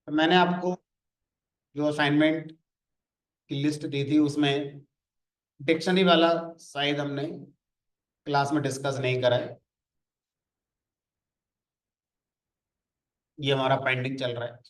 तो मैंने आपको जो असाइनमेंट की लिस्ट दी थी उसमें डिक्शनरी वाला शायद हमने क्लास में डिस्कस नहीं करा है। ये हमारा पेंडिंग चल रहा है।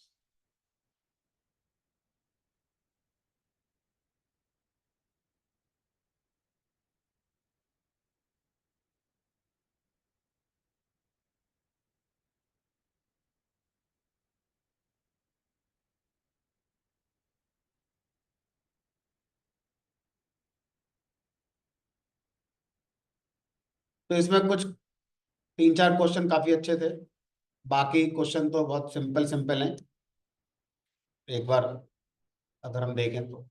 तो इसमें कुछ तीन चार क्वेश्चन काफी अच्छे थे। बाकी क्वेश्चन तो बहुत सिंपल सिंपल हैं। एक बार अगर हम देखें तो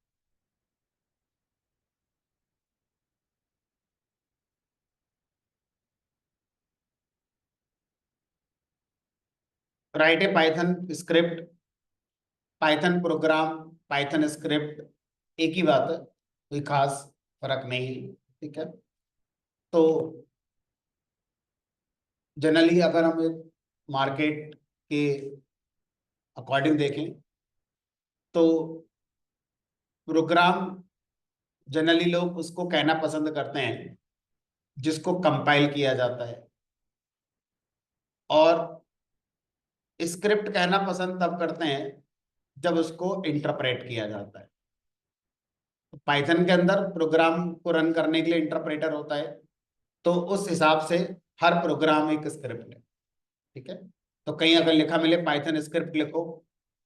write a Python script, Python program, Python script एक ही बात है, कोई खास फर्क नहीं है। ठीक है। तो जनरली अगर हम एक मार्केट के अकॉर्डिंग देखें तो प्रोग्राम जनरली लोग उसको कहना पसंद करते हैं जिसको कंपाइल किया जाता है, और स्क्रिप्ट कहना पसंद तब करते हैं जब उसको इंटरप्रेट किया जाता है। पाइथन के अंदर प्रोग्राम को रन करने के लिए इंटरप्रेटर होता है, तो उस हिसाब से हर प्रोग्राम एक स्क्रिप्ट है। ठीक है। तो कहीं अगर लिखा मिले पाइथन स्क्रिप्ट लिखो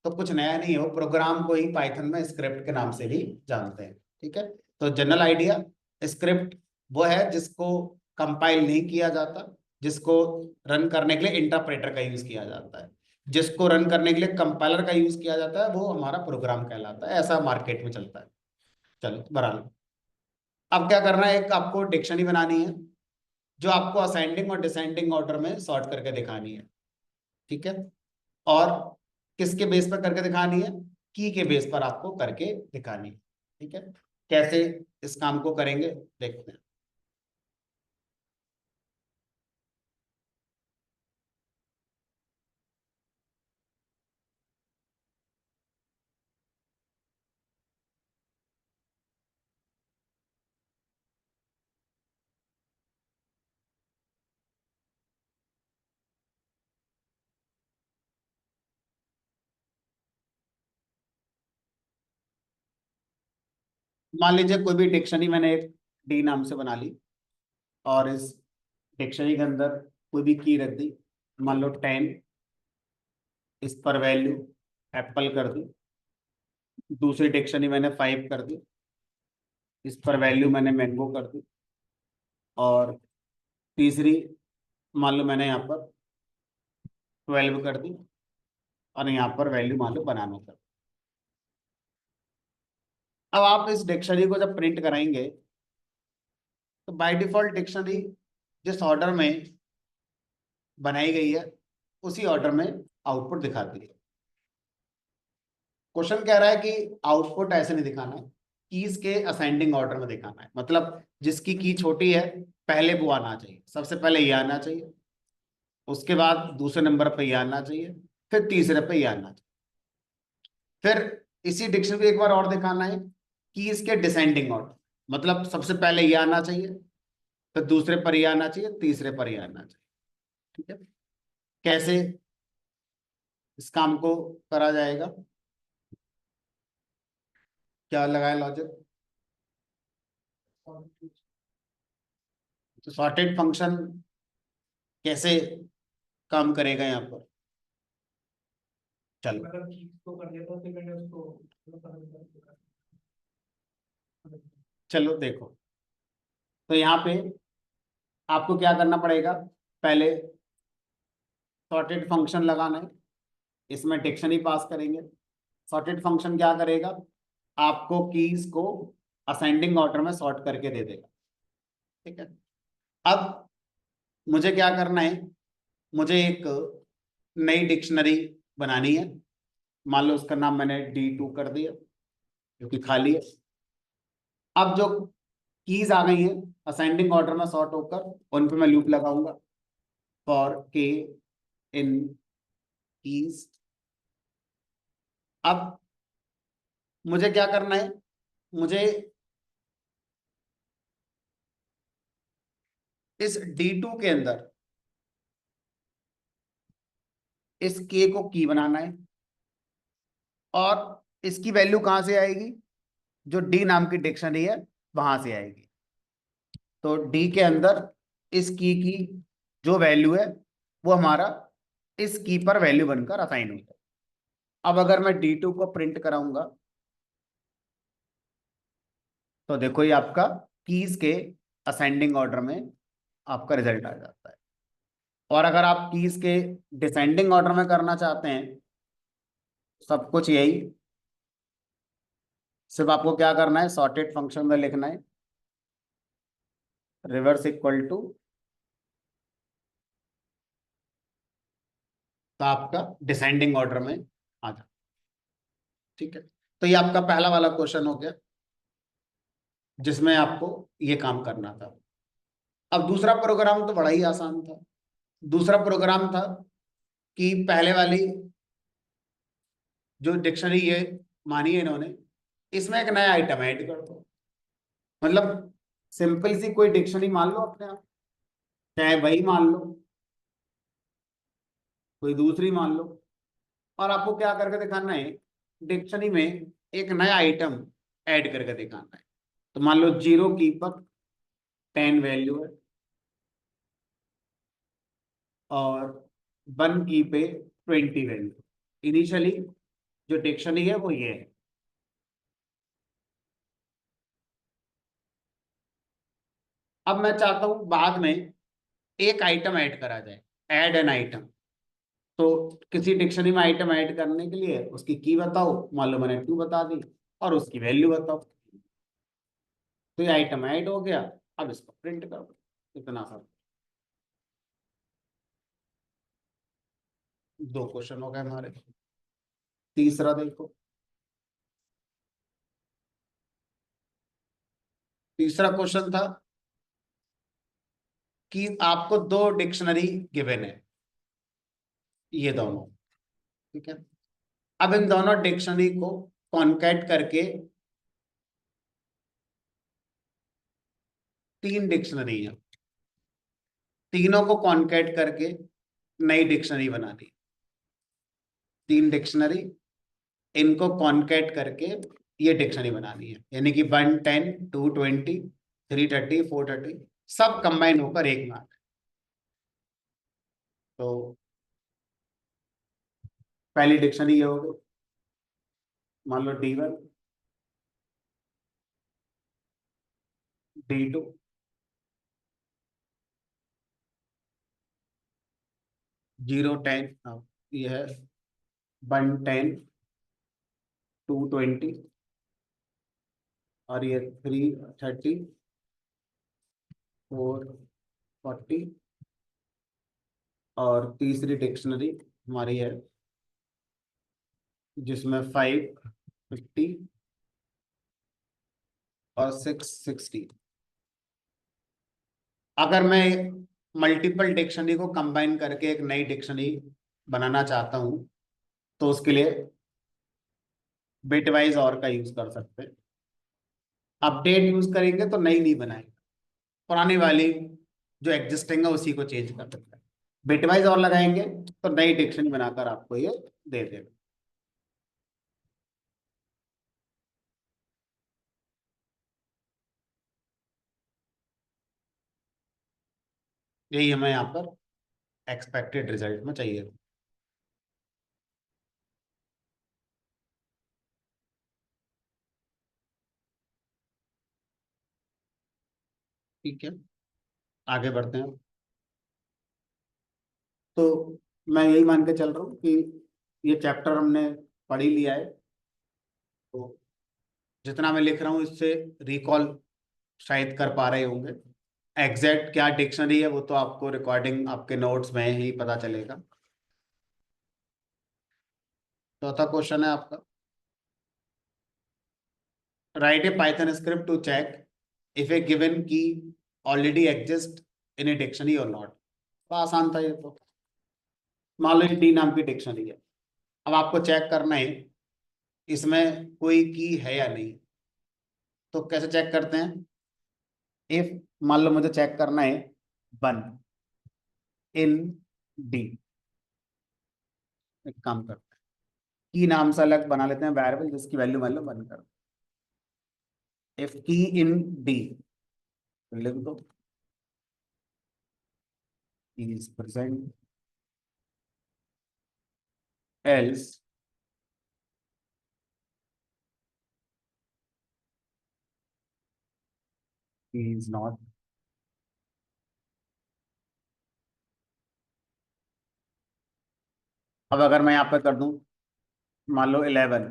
तो कुछ नया नहीं हो, प्रोग्राम को ही पाइथन में स्क्रिप्ट के नाम से भी जानते हैं। ठीक है। तो जनरल आइडिया, स्क्रिप्ट वो है जिसको कंपाइल नहीं किया जाता, जिसको रन करने के लिए इंटरप्रेटर का यूज किया जाता है। जिसको रन करने के लिए कंपाइलर का यूज किया जाता है वो हमारा प्रोग्राम कहलाता है। ऐसा मार्केट में चलता है। चलो बराबर। अब क्या करना है, एक आपको डिक्शनरी बनानी है जो आपको असेंडिंग और डिसेंडिंग ऑर्डर में सॉर्ट करके दिखानी है। ठीक है। और किसके बेस पर करके दिखानी है, की के बेस पर आपको करके दिखानी है। ठीक है। कैसे इस काम को करेंगे देखते हैं। मान लीजिए कोई भी डिक्शनरी मैंने एक डी नाम से बना ली, और इस डिक्शनरी के अंदर कोई भी की रख दी, मान लो 10। इस पर वैल्यू एप्पल कर दी। दूसरी डिक्शनरी मैंने 5 कर दी, इस पर वैल्यू मैंने मैंगो कर दी। और तीसरी मान लो मैंने यहाँ पर 12 कर दी, और यहाँ पर वैल्यू मान लो बनाना कर दी। अब आप इस डिक्शनरी को जब प्रिंट कराएंगे तो बाय डिफॉल्ट डिक्शनरी जिस ऑर्डर में बनाई गई है उसी ऑर्डर में आउटपुट दिखाती है। क्वेश्चन कह रहा है कि आउटपुट ऐसे नहीं दिखाना है, कीज के असेंडिंग ऑर्डर में दिखाना है। मतलब जिसकी की छोटी है पहले वो आना चाहिए, सबसे पहले ये आना चाहिए, उसके बाद दूसरे नंबर पे ये आना चाहिए, फिर तीसरे पे ये आना चाहिए। फिर इसी डिक्शनरी को एक बार और दिखाना है कि इसके डिसेंडिंग ऑर्डर, मतलब सबसे पहले ये आना चाहिए, फिर दूसरे पर ये आना चाहिए, तीसरे पर ये आना चाहिए। ठीक है। कैसे इस काम को करा जाएगा, क्या लगाए लॉजिक। तो सॉर्टेड फंक्शन कैसे काम करेगा यहाँ पर, चलो चलो देखो। तो यहाँ पे आपको क्या करना पड़ेगा, पहले सॉर्टेड फंक्शन लगाना है, इसमें डिक्शनरी पास करेंगे। सॉर्टेड फंक्शन क्या करेगा, आपको कीज को असेंडिंग ऑर्डर में सॉर्ट करके दे देगा। ठीक है। अब मुझे क्या करना है, मुझे एक नई डिक्शनरी बनानी है। मान लो उसका नाम मैंने D2 कर दिया जो कि खाली है। अब जो कीज आ गई हैं असेंडिंग ऑर्डर में सॉर्ट होकर, उन पे मैं लूप लगाऊंगा फॉर के इन कीज अब मुझे क्या करना है, मुझे इस D2 के अंदर इस K को की बनाना है, और इसकी वैल्यू कहां से आएगी, जो D नाम की डिक्शनरी है वहां से आएगी। तो D के अंदर इस की जो वैल्यू है वो हमारा इस की पर वैल्यू बनकर असाइन होता है। अब अगर मैं D2 को प्रिंट कराऊंगा तो देखो ये आपका कीज के असेंडिंग ऑर्डर में आपका रिजल्ट आ जाता है। और अगर आप कीज के डिसेंडिंग ऑर्डर में करना चाहते हैं, सब कुछ यही, सिर्फ आपको क्या करना है, सॉर्टेड फंक्शन में लिखना है रिवर्स इक्वल टू, तो आपका डिसेंडिंग ऑर्डर में आ जाए। ठीक है, तो ये आपका पहला वाला क्वेश्चन हो गया जिसमें आपको ये काम करना था। अब दूसरा प्रोग्राम तो बड़ा ही आसान था। दूसरा प्रोग्राम था कि पहले वाली जो डिक्शनरी है मानी है इन्होंने, इसमें एक नया आइटम ऐड कर दो। मतलब सिंपल सी कोई डिक्शनरी मान लो अपने आप, चाहे वही मान लो, कोई दूसरी मान लो, और आपको क्या करके दिखाना है, डिक्शनरी में एक नया आइटम ऐड करके दिखाना है। तो मान लो 0 की पर 10 वैल्यू है, और 1 की पे 20 वैल्यू। इनिशियली जो डिक्शनरी है वो ये है। अब मैं चाहता हूं बाद में एक आइटम ऐड करा जाए, ऐड एन आइटम। तो किसी डिक्शनरी में आइटम ऐड करने के लिए उसकी की बताओ, मान लो मैंने 2 बता दी, और उसकी वैल्यू बताओ। तो ये आइटम ऐड हो गया, अब इसको प्रिंट करो। इतना सा, 2 क्वेश्चन हो गए हमारे। तीसरा देखो, तीसरा क्वेश्चन था कि आपको 2 डिक्शनरी गिवन है, ये दोनों। ठीक है, अब इन दोनों डिक्शनरी को कॉन्कैट करके 3 डिक्शनरी है, तीनों को कॉन्कैट करके नई डिक्शनरी बना दी। 3 डिक्शनरी, इनको कॉन्कैट करके ये डिक्शनरी बनानी है, यानी कि 110 220 330 430 सब कंबाइन होकर एक में। तो पहली डिक्शनरी ये हो गई, मान लो D1 D2 010, ये है 110 220, और ये 330 440, और तीसरी डिक्शनरी हमारी है जिसमें 550 और 660। अगर मैं मल्टीपल डिक्शनरी को कंबाइन करके एक नई डिक्शनरी बनाना चाहता हूं तो उसके लिए बिटवाइज और का यूज कर सकते हैं। अपडेट यूज करेंगे तो नई नहीं बनाएंगे, पुरानी वाली जो एग्जिस्टिंग है उसी को चेंज कर सकते हैं। बिटवाइज और लगाएंगे तो नई डिक्शनरी बनाकर आपको ये दे देगा। यही हमें यहाँ पर एक्सपेक्टेड रिजल्ट में चाहिए। ठीक है, आगे बढ़ते हैं। तो मैं यही मान के चल रहा हूँ कि ये चैप्टर हमने पढ़ ही लिया है। तो जितना मैं लिख रहा हूँ इससे रिकॉल शायद कर पा रहे होंगे। एग्जैक्ट क्या डिक्शनरी है वो तो आपको रिकॉर्डिंग आपके नोट्स में ही पता चलेगा। चौथा क्वेश्चन है आपका, write a Python script to check if a given key already exist in a dictionary और नॉट। तो आसान था ये तो। मान लो ये डी नाम की डिक्शनरी है, अब आपको चेक करना है इसमें कोई की है या नहीं। तो कैसे चेक करते हैं? इफ मान लो मुझे चेक करना है वन इन डी, एक काम करते हैं, की नाम से अलग बना लेते हैं वेरिएबल जिसकी वैल्यू मान लो वन कर। इफ की इन डी लिख दो is present, else is not. अब अगर मैं यहाँ पे कर दूं मान लो 11,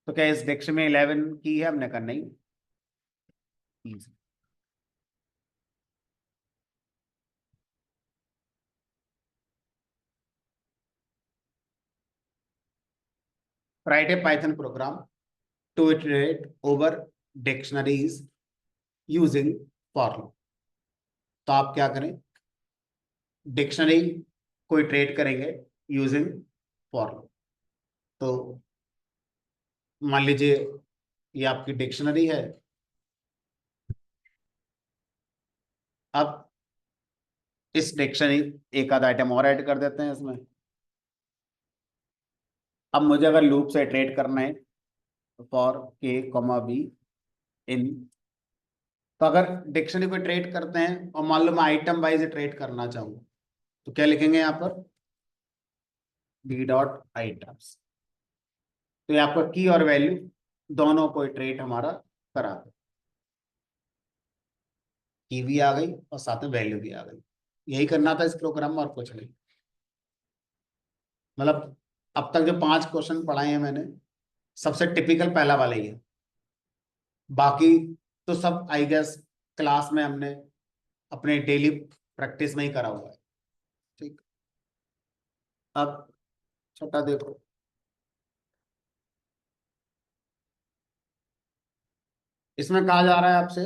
तो क्या इस डिक्शनरी में 11 की है? हमने कहा नहीं। Write a Python program to iterate over dictionaries using for loop. तो आप क्या करें, डिक्शनरी को इटरेट करेंगे यूजिंग फॉर लूप। तो मान लीजिए ये आपकी डिक्शनरी है। अब इस डिक्शनरी एक आधा आइटम और ऐड कर देते हैं इसमें। अब मुझे अगर लूप से इटरेट करना है for K comma be in, तो अगर डिक्शनरी को इटरेट करते हैं और मान लो मैं आइटम वाइज इटरेट करना चाहूँ, तो क्या लिखेंगे यहाँ पर? B dot items. तो ये आपका की और वैल्यू दोनों को इटरेट हमारा करा दे। की भी आ गई और साथ में वैल्यू भी आ गई। यही करना था इस प्रोग्राम में और कुछ नहीं। मतलब अब तक जो 5 क्वेश्चन पढ़ाए हैं मैंने, सबसे टिपिकल पहला वाला ही है। बाकी तो सब आई गेस क्लास में हमने अपने डेली प्रैक्टिस में ही करा हुआ है। ठीक। अब छोटा देखो, इसमें कहा जा रहा है आपसे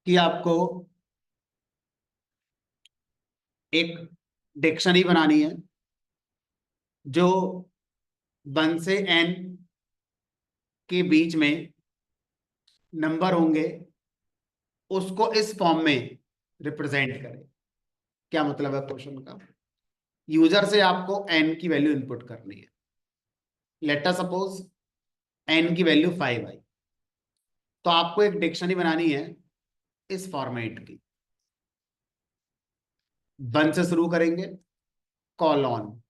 कि आपको एक डिक्शनरी बनानी है जो 1 से n के बीच में नंबर होंगे, उसको इस फॉर्म में रिप्रेजेंट करें। क्या मतलब है क्वेश्चन का? यूजर से आपको n की वैल्यू इनपुट करनी है। लेट अस सपोज n की वैल्यू 5 आई, तो आपको एक डिक्शनरी बनानी है इस फॉर्मेट की। 1 से शुरू करेंगे, कॉलॉन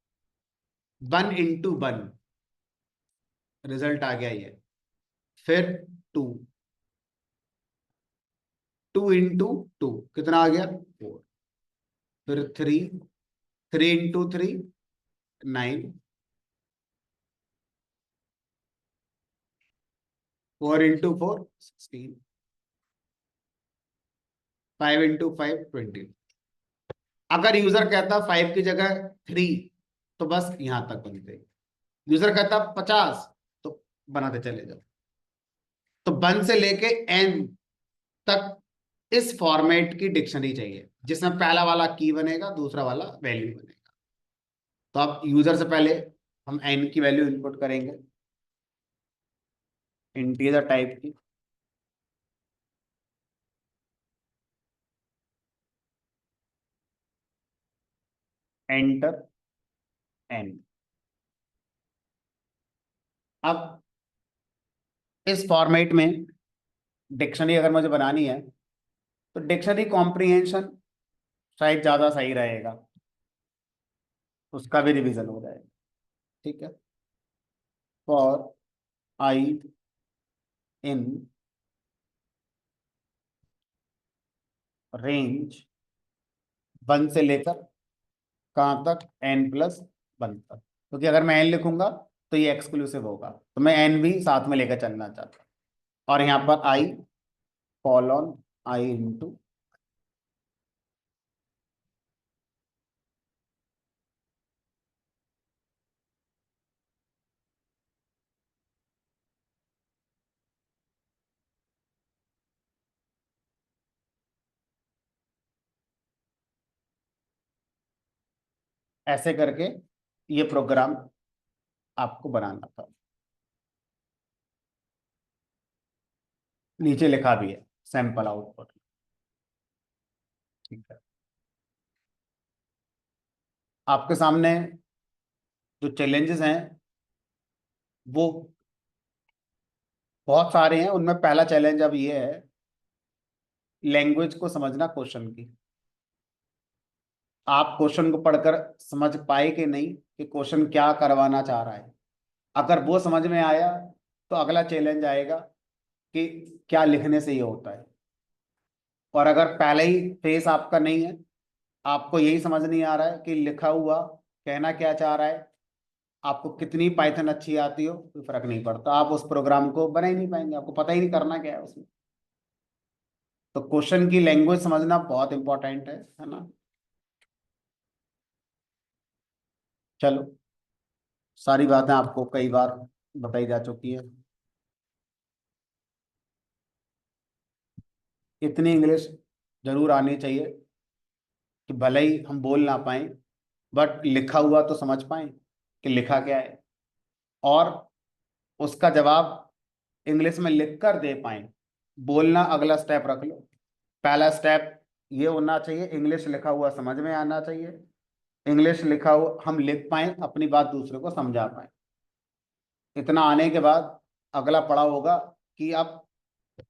1 into 1, रिजल्ट आ गया ये। फिर 2, 2 into 2 कितना आ गया? 4। फिर 3, 3 into 3 9, 4 into 4 16, 5 into 5 20। अगर यूजर कहता 5 की जगह 3, तो बस यहां तक बनते। यूजर कहता 50, तो बनाते चले जाओ। तो 1 से लेके n तक इस फॉर्मेट की डिक्शनरी चाहिए जिसमें पहला वाला की बनेगा, दूसरा वाला वैल्यू बनेगा। तो अब यूजर से पहले हम n की वैल्यू इनपुट करेंगे इंटीजर टाइप की। Enter n। अब इस फॉर्मेट में डिक्शनरी अगर मुझे बनानी है, तो डिक्शनरी कॉम्प्रिहेंशन शायद ज्यादा सही रहेगा, उसका भी रिवीजन हो जाएगा। ठीक है। फॉर आई इन रेंज 1 से लेकर कहां तक? n+1 तक। क्योंकि अगर मैं n लिखूंगा तो ये एक्सक्लूसिव होगा, तो मैं n भी साथ में लेकर चलना चाहता हूं। और यहां पर i कॉलॉन i इंटू, ऐसे करके ये प्रोग्राम आपको बनाना था। नीचे लिखा भी है सैंपल आउटपुट। ठीक है, आपके सामने जो चैलेंजेस हैं वो बहुत सारे हैं। उनमें पहला चैलेंज अब ये है, लैंग्वेज को समझना क्वेश्चन की। आप क्वेश्चन को पढ़कर समझ पाए कि नहीं कि क्वेश्चन क्या करवाना चाह रहा है। अगर वो समझ में आया तो अगला चैलेंज आएगा कि क्या लिखने से ये होता है। और अगर पहले ही फेस आपका नहीं है, आपको यही समझ नहीं आ रहा है कि लिखा हुआ कहना क्या चाह रहा है, आपको कितनी पाइथन अच्छी आती हो कोई फर्क नहीं पड़ता, आप उस प्रोग्राम को बना ही नहीं पाएंगे, आपको पता ही नहीं करना क्या है उसमें। तो क्वेश्चन की लैंग्वेज समझना बहुत इंपॉर्टेंट है ना। चलो, सारी बातें आपको कई बार बताई जा चुकी है। इतनी इंग्लिश जरूर आनी चाहिए कि भले ही हम बोल ना पाए बट लिखा हुआ तो समझ पाए कि लिखा क्या है, और उसका जवाब इंग्लिश में लिख कर दे पाए। बोलना अगला स्टेप रख लो। पहला स्टेप ये होना चाहिए, इंग्लिश लिखा हुआ समझ में आना चाहिए। इंग्लिश लिखा हुआ हम लिख पाए, अपनी बात दूसरे को समझा पाए। इतना आने के बाद अगला पड़ा होगा कि अब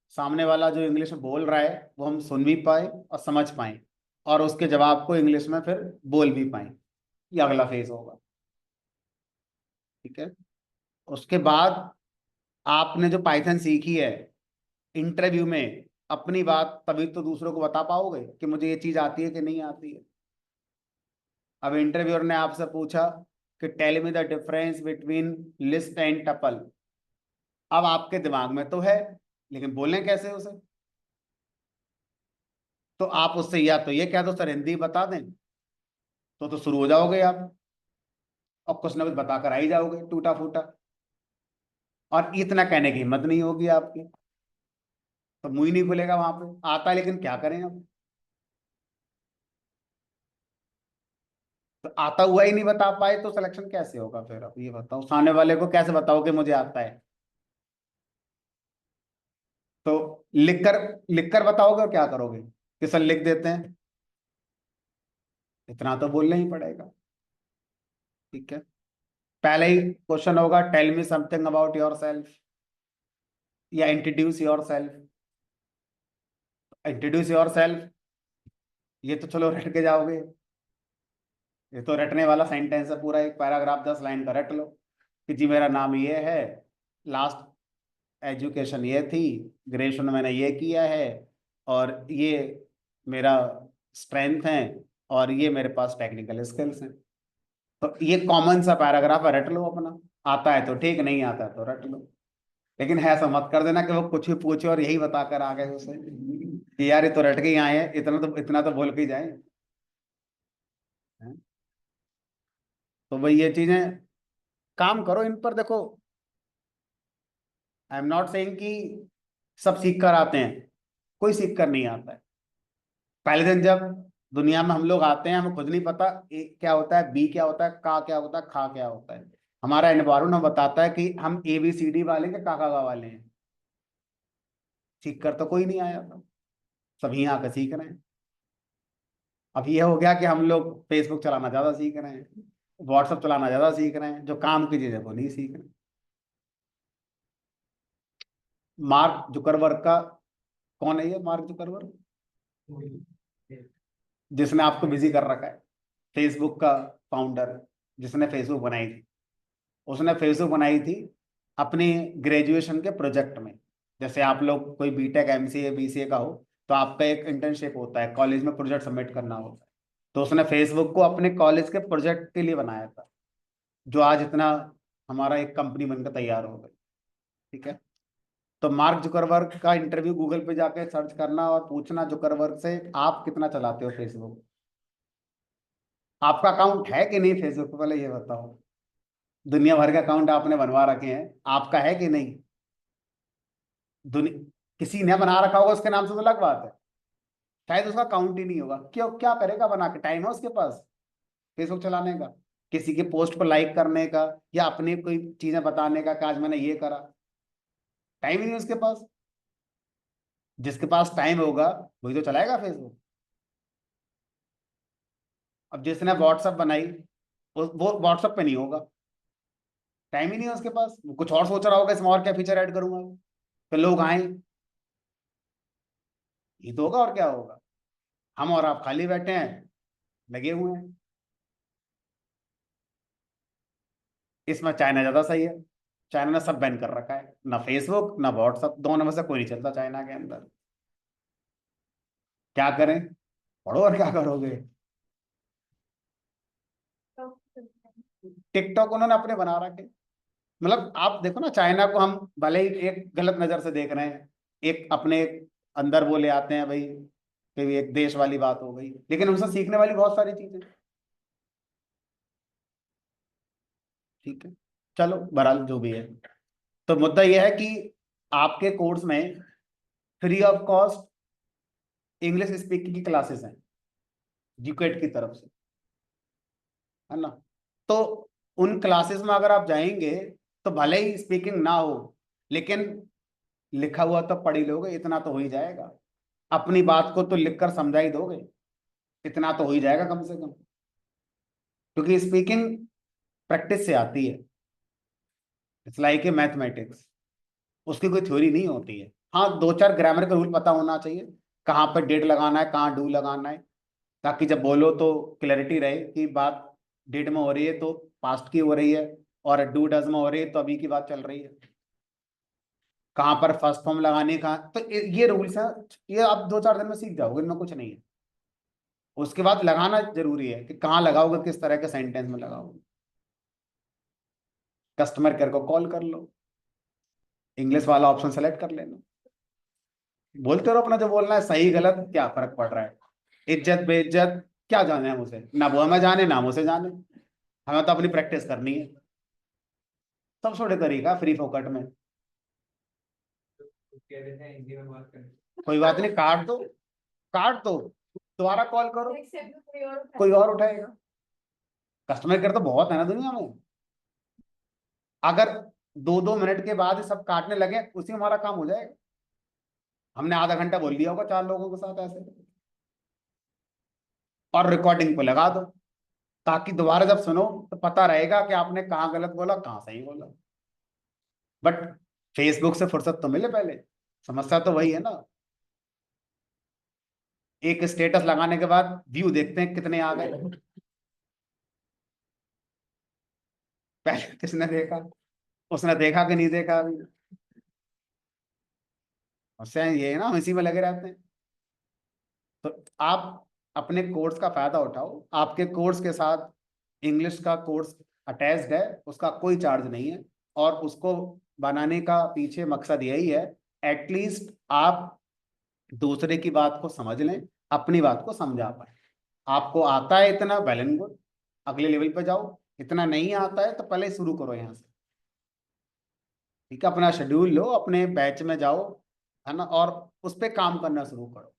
सामने वाला जो इंग्लिश में बोल रहा है वो हम सुन भी पाए और समझ पाए, और उसके जवाब को इंग्लिश में फिर बोल भी पाए। ये अगला फेज होगा। ठीक है, उसके बाद आपने जो पाइथन सीखी है, इंटरव्यू में अपनी बात तभी तो दूसरों को बता पाओगे कि मुझे ये चीज आती है कि नहीं आती है। अब इंटरव्यूअर ने आपसे पूछा कि tell me the difference between list and tuple. अब आपके दिमाग में तो है, लेकिन बोलें कैसे उसे। तो आप उससे या तो ये कह दो सर हिंदी बता दें, तो शुरू हो जाओगे आप, और कुछ ना कुछ बताकर आ ही जाओगे टूटा फूटा। और इतना कहने की हिम्मत नहीं होगी आपकी, तो मुंह ही नहीं खुलेगा वहां पे। आता है लेकिन क्या करें अब, तो आता हुआ ही नहीं बता पाए तो सिलेक्शन कैसे होगा फिर। अब ये बताओ, सामने वाले को कैसे बताओ कि मुझे आता है। तो लिखकर लिखकर बताओगे और क्या करोगे कि सर लिख देते हैं, इतना तो बोलना ही पड़ेगा। ठीक है, पहले ही क्वेश्चन होगा tell me something about yourself, या introduce yourself. Introduce yourself ये तो चलो रट के जाओगे, ये तो रटने वाला सेंटेंस है, पूरा एक पैराग्राफ 10 लाइन का रट लो कि जी मेरा नाम ये है, लास्ट एजुकेशन ये थी, ग्रेजुएशन में मैंने ये किया है, और ये मेरा स्ट्रेंथ है, और ये मेरे पास टेक्निकल स्किल्स हैं। तो ये कॉमन सा पैराग्राफ है, रट लो अपना। आता है तो ठीक, नहीं आता है तो रट लो। लेकिन है ऐसा मत कर देना कि वो कुछ भी पूछे और यही बता कर आ गए उसे कि यार ये तो रट के ही आए हैं, इतना तो बोल के ही जाए। हैं? तो भाई ये चीजें काम करो इन पर। देखो, आई एम नॉट सेइंग कि सब सीख कर आते हैं, कोई सीख कर नहीं आता है। पहले दिन जब दुनिया में हम लोग आते हैं, हमें खुद नहीं पता ए क्या होता है, बी क्या होता है, का क्या होता है, खा क्या होता है। हमारा एनवायरमेंट हमें बताता है कि हम ABCD वाले के का वाले हैं। सीख कर तो कोई नहीं आया था, सभी यहाँ आकर सीख रहे हैं। अब ये हो गया कि हम लोग फेसबुक चलाना ज्यादा सीख रहे हैं, व्हाट्सएप चलाना ज्यादा सीख रहे हैं, जो काम की चीज है वो नहीं सीख रहे। मार्क जुकरबर्ग का, कौन है ये मार्क जुकरबर्ग, जिसने आपको बिजी कर रखा है, फेसबुक का फाउंडर, जिसने फेसबुक बनाई थी। उसने फेसबुक बनाई थी अपनी ग्रेजुएशन के प्रोजेक्ट में। जैसे आप लोग कोई बीटेक MCA BCA का हो, तो आपका एक इंटर्नशिप होता है, कॉलेज में प्रोजेक्ट सबमिट करना होता है। तो उसने फेसबुक को अपने कॉलेज के प्रोजेक्ट के लिए बनाया था, जो आज इतना हमारा एक कंपनी बनकर तैयार हो गई। ठीक है, तो मार्क जुकरबर्ग का इंटरव्यू गूगल पे जाके सर्च करना और पूछना जुकरबर्ग से आप कितना चलाते हो फेसबुक, आपका अकाउंट है कि नहीं फेसबुक पे, पहले ये बताओ। दुनिया भर के अकाउंट आपने बनवा रखे हैं, आपका है कि नहीं। दुनिया किसी ने बना रखा होगा उसके नाम से तो अलग बात है, शायद उसका अकाउंट ही नहीं होगा। क्यों, क्या करेगा बना के, टाइम है उसके पास फेसबुक चलाने का, किसी के पोस्ट पर लाइक करने का, या अपनी कोई चीजें बताने का कि आज मैंने ये करा। टाइम ही नहीं उसके पास। जिसके पास टाइम होगा वही तो चलाएगा फेसबुक। अब जिसने व्हाट्सएप बनाई वो व्हाट्सएप पे नहीं होगा, टाइम ही नहीं है उसके पास, वो कुछ और सोच रहा होगा इसमें और क्या फीचर ऐड करूंगा, तो लोग आए, ये तो होगा और क्या होगा। हम और आप खाली बैठे हैं, लगे हुए हैं। इसमें चाइना ज्यादा सही है। चाइना ने सब बैन कर रखा है, ना फेसबुक ना व्हाट्सएप, दोनों में से कोई नहीं चलता चाइना के अंदर। क्या करें, पढ़ो और क्या करोगे। टिकटॉक उन्होंने अपने बना रखे। मतलब आप देखो ना, चाइना को हम भले ही एक गलत नजर से देख रहे हैं, एक अपने अंदर वो ले आते हैं भाई कि एक देश वाली बात हो गई, लेकिन उनसे सीखने वाली बहुत सारी चीजें। ठीक है, चलो बहरहाल जो भी है, तो मुद्दा यह है कि आपके कोर्स में free of cost English speaking की क्लासेस हैं जीक्वेट की तरफ से, है ना। तो उन क्लासेस में अगर आप जाएंगे तो भले ही स्पीकिंग ना हो, लेकिन लिखा हुआ तो पढ़ ही लोगे, इतना तो हो ही जाएगा। अपनी बात को तो लिखकर समझा ही दोगे, इतना तो हो ही जाएगा कम से कम, क्योंकि स्पीकिंग प्रैक्टिस से आती है। इट्स लाइक ए मैथमेटिक्स, उसकी कोई थ्योरी नहीं होती है। हाँ, दो चार ग्रामर का रूल पता होना चाहिए, कहाँ पर डेट लगाना है, कहाँ डू लगाना है, ताकि जब बोलो तो क्लैरिटी रहे कि बात डेट में हो रही है तो पास्ट की हो रही है, और डू डज में हो रही है तो अभी की बात चल रही है। कहाँ पर फर्स्ट फॉर्म लगानी है, कहाँ, तो ये रूल्स हैं। ये आप दो चार दिन में सीख जाओगे, इनमें कुछ नहीं है। उसके बाद लगाना जरूरी है कि कहाँ लगाओगे, किस तरह के सेंटेंस में लगाओगे। कस्टमर केयर को कॉल कर लो, इंग्लिश वाला ऑप्शन सेलेक्ट कर लेना, बोलते रहो अपना जो बोलना है, सही गलत क्या फर्क पड़ रहा है। इज्जत बेइज्जत क्या जाने हम उसे, ना वो हमें जाने ना हम उसे जाने, हमें तो अपनी प्रैक्टिस करनी है। सब छोटे तरीका फ्री फोकट में। कोई बात नहीं, काट दो, काट दो, दोबारा कॉल करो, कोई और उठाएगा। कस्टमर केयर तो बहुत है ना दुनिया में। अगर 2-2 मिनट के बाद ही सब काटने लगे, उसी में हमारा काम हो जाएगा। हमने आधा घंटा बोल दिया होगा 4 लोगों के साथ ऐसे, और रिकॉर्डिंग पे लगा दो, ताकि दोबारा जब सुनो तो पता रहेगा कि आपने कहाँ गलत बोला कहाँ सही बोला। बट फेसबुक से फुर्सत तो मिले पहले, समस्या तो वही है ना। एक स्टेटस लगाने के बाद व्यू देखते हैं कितने आ गए, पहले किसने देखा, उसने देखा कि नहीं देखा अभी। उससे ये है ना, हम इसी में लगे रहते हैं। तो आप अपने कोर्स का फायदा उठाओ, आपके कोर्स के साथ इंग्लिश का कोर्स अटैच्ड है, उसका कोई चार्ज नहीं है, और उसको बनाने का पीछे मकसद यही है, एटलीस्ट आप दूसरे की बात को समझ लें, अपनी बात को समझा पाए। आपको आता है इतना, वेल एंड गुड, अगले लेवल पे जाओ। इतना नहीं आता है तो पहले शुरू करो यहाँ से। ठीक है, अपना शेड्यूल लो, अपने बैच में जाओ, है ना, और उस पर काम करना शुरू करो।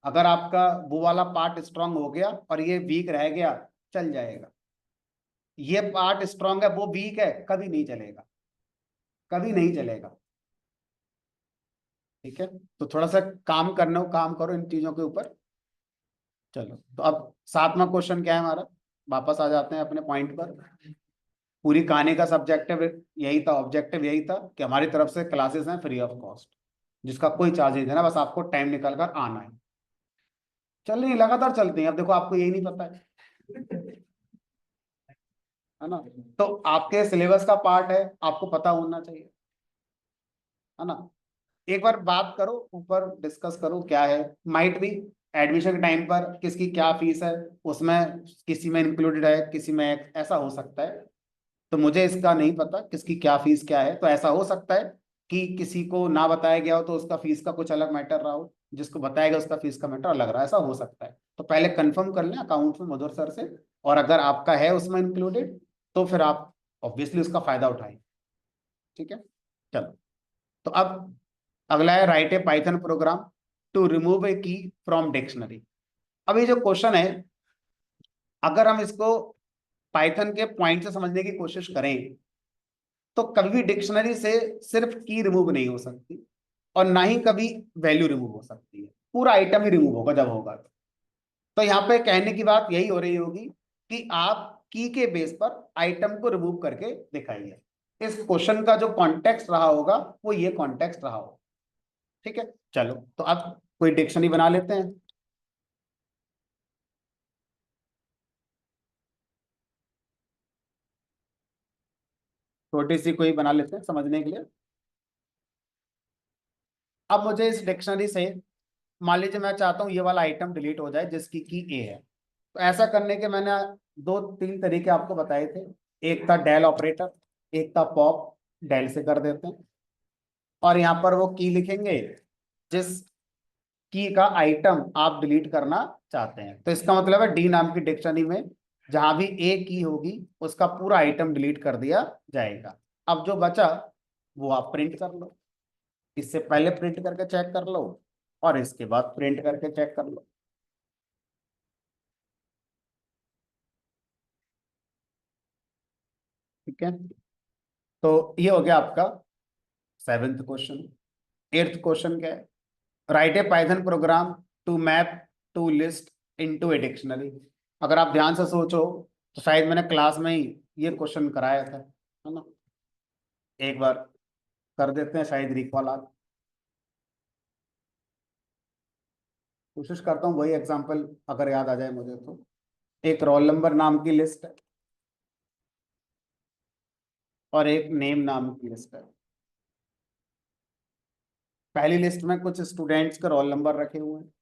अगर आपका वो वाला पार्ट स्ट्रांग हो गया और ये वीक रह गया, चल जाएगा। ये पार्ट स्ट्रांग है वो वीक है, कभी नहीं चलेगा, कभी नहीं चलेगा। ठीक है, तो थोड़ा सा काम करो इन चीजों के ऊपर। चलो, तो अब 7वां क्वेश्चन क्या है हमारा, वापस आ जाते हैं अपने पॉइंट पर। पूरी कहानी का सब्जेक्टिव यही था, ऑब्जेक्टिव यही था कि हमारी तरफ से क्लासेस हैं फ्री ऑफ कॉस्ट, जिसका कोई चार्ज नहीं देना, बस आपको टाइम निकल कर आना है। चल रही लगातार चलती हैं, अब देखो आपको यही नहीं पता है ना। तो आपके सिलेबस का पार्ट है, आपको पता होना चाहिए, है ना। एक बार बात करो, ऊपर डिस्कस करो क्या है। माइट भी एडमिशन के टाइम पर किसकी क्या फीस है, उसमें किसी में इंक्लूडेड है, किसी में ऐसा हो सकता है। तो मुझे इसका नहीं पता किसकी क्या फीस क्या है, तो ऐसा हो सकता है कि किसी को ना बताया गया हो तो उसका फीस का कुछ अलग मैटर रहा हो, जिसको बताया गया उसका फीस का मैटर अलग रहा है, ऐसा हो सकता है। तो पहले कंफर्म कर लें अकाउंट में मधुर सर से, और अगर आपका है उसमें इंक्लूडेड तो फिर आप ऑब्वियसली उसका फायदा उठाएं। ठीक है, चलो। तो अब अगला है, write a Python program to remove a key from dictionary. अब ये जो क्वेश्चन है, अगर हम इसको पाइथन के पॉइंट से समझने की कोशिश करें, तो कभी भी डिक्शनरी से सिर्फ की रिमूव नहीं हो सकती। और ना ही कभी वैल्यू रिमूव हो सकती है, पूरा आइटम ही रिमूव होगा जब होगा तो यहाँ पे कहने की बात यही हो रही होगी कि आप की के बेस पर आइटम को रिमूव करके दिखाइए। इस क्वेश्चन का जो कॉन्टेक्स्ट रहा होगा वो ये कॉन्टेक्स्ट रहा होगा। ठीक है, चलो तो अब कोई डिक्शनरी बना लेते हैं। छोटी सी कोई बना लेते हैं समझने के लिए। अब मुझे इस डिक्शनरी से, मान लीजिए मैं चाहता हूँ ये वाला आइटम डिलीट हो जाए जिसकी की ए है, तो ऐसा करने के मैंने दो तीन तरीके आपको बताए थे। एक था डेल ऑपरेटर, एक था पॉप। डेल से कर देते हैं और यहाँ पर वो की लिखेंगे जिस की का आइटम आप डिलीट करना चाहते हैं। तो इसका मतलब है डी नाम की डिक्शनरी में जहां भी ए की होगी उसका पूरा आइटम डिलीट कर दिया जाएगा। अब जो बचा वो आप प्रिंट कर लो, इससे पहले प्रिंट करके चेक कर लो और इसके बाद प्रिंट करके चेक कर लो। ठीक है, तो ये हो गया आपका सेवेंथ क्वेश्चन। एट्थ क्वेश्चन क्या है? Write a Python program to map two list into a dictionary. अगर आप ध्यान से सोचो तो शायद मैंने क्लास में ही ये क्वेश्चन कराया था, है ना? एक बार कर देते हैं, शायद रिकॉल आप। कोशिश करता हूँ वही एग्जांपल अगर याद आ जाए मुझे तो। एक रोल नंबर नाम की लिस्ट है और एक नेम नाम की लिस्ट है। पहली लिस्ट में कुछ स्टूडेंट्स के रोल नंबर रखे हुए हैं,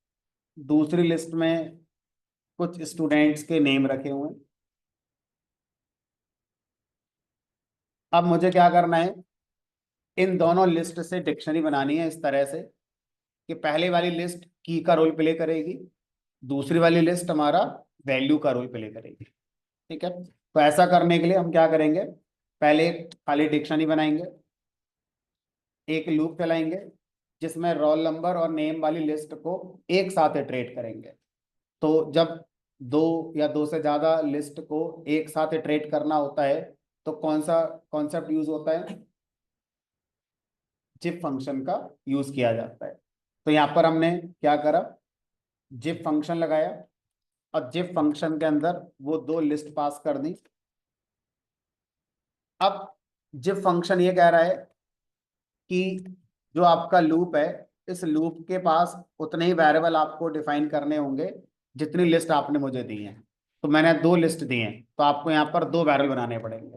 दूसरी लिस्ट में कुछ स्टूडेंट्स के नेम रखे हुए हैं। अब मुझे क्या करना है, इन दोनों लिस्ट से डिक्शनरी बनानी है इस तरह से कि पहले वाली लिस्ट की का रोल प्ले करेगी, दूसरी वाली लिस्ट हमारा वैल्यू का रोल प्ले करेगी। ठीक है, तो ऐसा करने के लिए हम क्या करेंगे, पहले एक खाली डिक्शनरी बनाएंगे, एक लूप चलाएंगे जिसमें रोल नंबर और नेम वाली लिस्ट को एक साथ इटरेट करेंगे। तो जब दो या दो से ज्यादा लिस्ट को एक साथ इटरेट करना होता है तो कौन सा कॉन्सेप्ट यूज होता है? जिप फंक्शन का यूज किया जाता है। तो यहाँ पर हमने क्या करा, जिप फंक्शन लगाया और जिप फंक्शन के अंदर वो दो लिस्ट पास कर दी। अब जिप फंक्शन ये कह रहा है कि जो आपका लूप है, इस लूप के पास उतने ही वेरिएबल आपको डिफाइन करने होंगे जितनी लिस्ट आपने मुझे दी है। तो मैंने दो लिस्ट दी हैं तो आपको यहाँ पर दो वेरिएबल बनाने पड़ेंगे।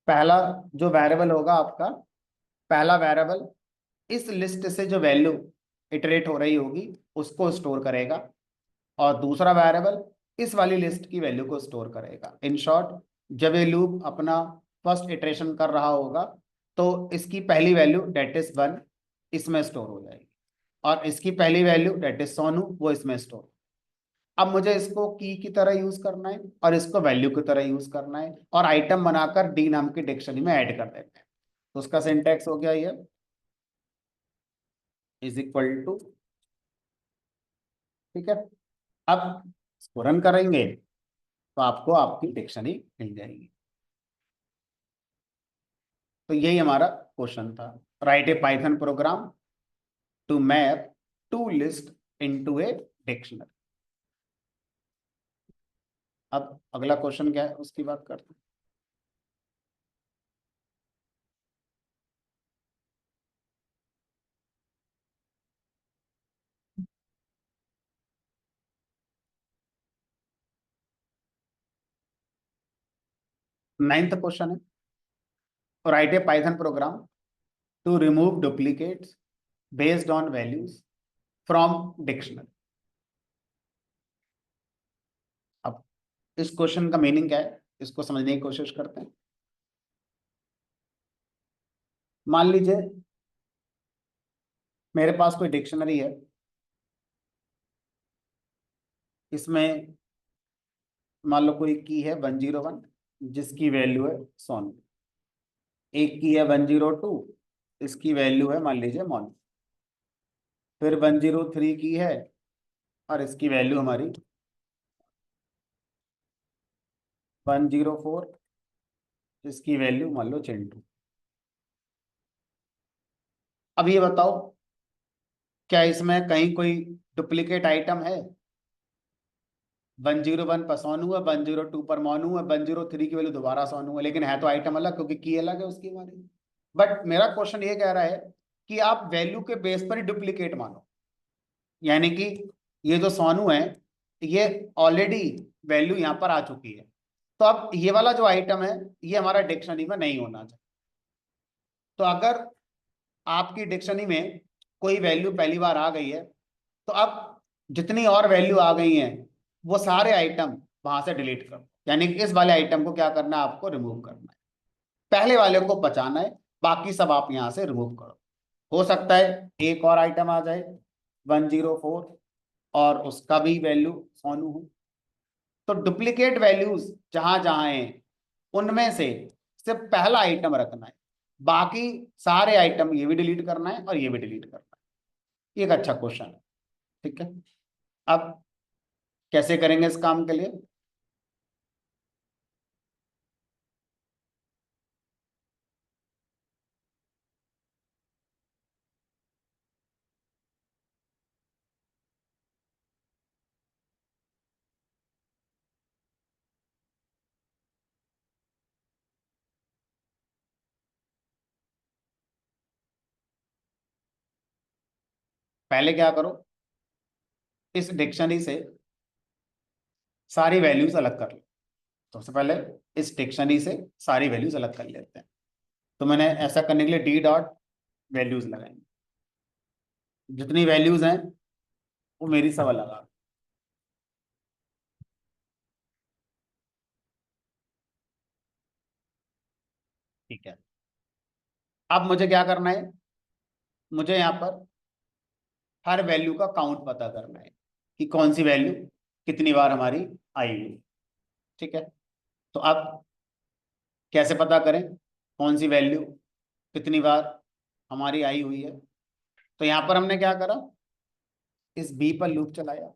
पहला जो वेरिएबल होगा आपका, पहला वेरिएबल इस लिस्ट से जो वैल्यू इटरेट हो रही होगी उसको स्टोर करेगा और दूसरा वेरिएबल इस वाली लिस्ट की वैल्यू को स्टोर करेगा। इन शॉर्ट, जब ये लूप अपना फर्स्ट इटरेशन कर रहा होगा तो इसकी पहली वैल्यू डेट इज 1 इसमें स्टोर हो जाएगी और इसकी पहली वैल्यू डेट इज सोनू वो इसमें स्टोर। अब मुझे इसको की तरह यूज करना है और इसको वैल्यू की तरह यूज करना है और आइटम बनाकर डी नाम की डिक्शनरी में ऐड कर देते हैं। तो उसका सिंटैक्स हो गया ये, इज इक्वल टू। ठीक है, अब इसको रन करेंगे तो आपको आपकी डिक्शनरी मिल जाएगी। तो यही हमारा क्वेश्चन था, write a Python program to map two list into a dictionary. अब अगला क्वेश्चन क्या है उसकी बात करते हैं। नाइन्थ क्वेश्चन है, write a Python program to remove duplicates based on values from dictionary. अब इस क्वेश्चन का मीनिंग क्या है इसको समझने की कोशिश करते हैं। मान लीजिए मेरे पास कोई डिक्शनरी है, इसमें मान लो कोई की है 101 जिसकी वैल्यू है सोन, एक की है 102 इसकी वैल्यू है मान लीजिए मोन, फिर 103 की है और इसकी वैल्यू हमारी 104 इसकी वैल्यू मान लो चिंटू। अब ये बताओ, क्या इसमें कहीं कोई डुप्लीकेट आइटम है? 101 पर सोनू है, 102 पर मोनू है, 103 की वैल्यू दोबारा सोनू है, लेकिन है तो आइटम अलग, क्योंकि की अलग है उसकी हमारी। बट मेरा क्वेश्चन ये कह रहा है कि आप वैल्यू के बेस पर ही डुप्लीकेट मानो, यानी कि ये जो सोनू है, ये ऑलरेडी वैल्यू यहाँ पर आ चुकी है, तो अब ये वाला जो आइटम है, ये हमारा डिक्शनरी में नहीं होना चाहिए। तो अगर आपकी डिक्शनरी में कोई वैल्यू पहली बार आ गई है, तो अब जितनी और वैल्यू आ गई हैं, वो सारे आइटम वहां से डिलीट कर दो, यानी कि इस वाले आइटम को क्या करना है, आपको रिमूव करना है, पहले वाले को बचाना है, बाकी सब आप यहां से रिमूव करो। हो सकता है एक और आइटम आ जाए 104, और उसका भी वैल्यू सोनू हो। तो डुप्लीकेट वैल्यूज जहां जहां हैं, उनमें से सिर्फ पहला आइटम रखना है, बाकी सारे आइटम ये भी डिलीट करना है और ये भी डिलीट करना है। ये एक अच्छा क्वेश्चन है। ठीक है, अब कैसे करेंगे इस काम के लिए? पहले क्या करो, इस डिक्शनरी से सारी वैल्यूज अलग कर लो। सबसे पहले इस डिक्शनरी से सारी वैल्यूज अलग कर लेते हैं। तो मैंने ऐसा करने के लिए डी डॉट वैल्यूज लगाएंगे, जितनी वैल्यूज हैं वो मेरी सब अलग आ गई। ठीक है, अब मुझे क्या करना है, मुझे यहाँ पर हर वैल्यू का काउंट पता करना है कि कौन सी वैल्यू कितनी बार हमारी आई हुई। ठीक है, तो अब कैसे पता करें कौन सी वैल्यू कितनी बार हमारी आई हुई है? तो यहाँ पर हमने क्या करा, इस बी पर लूप चलाया,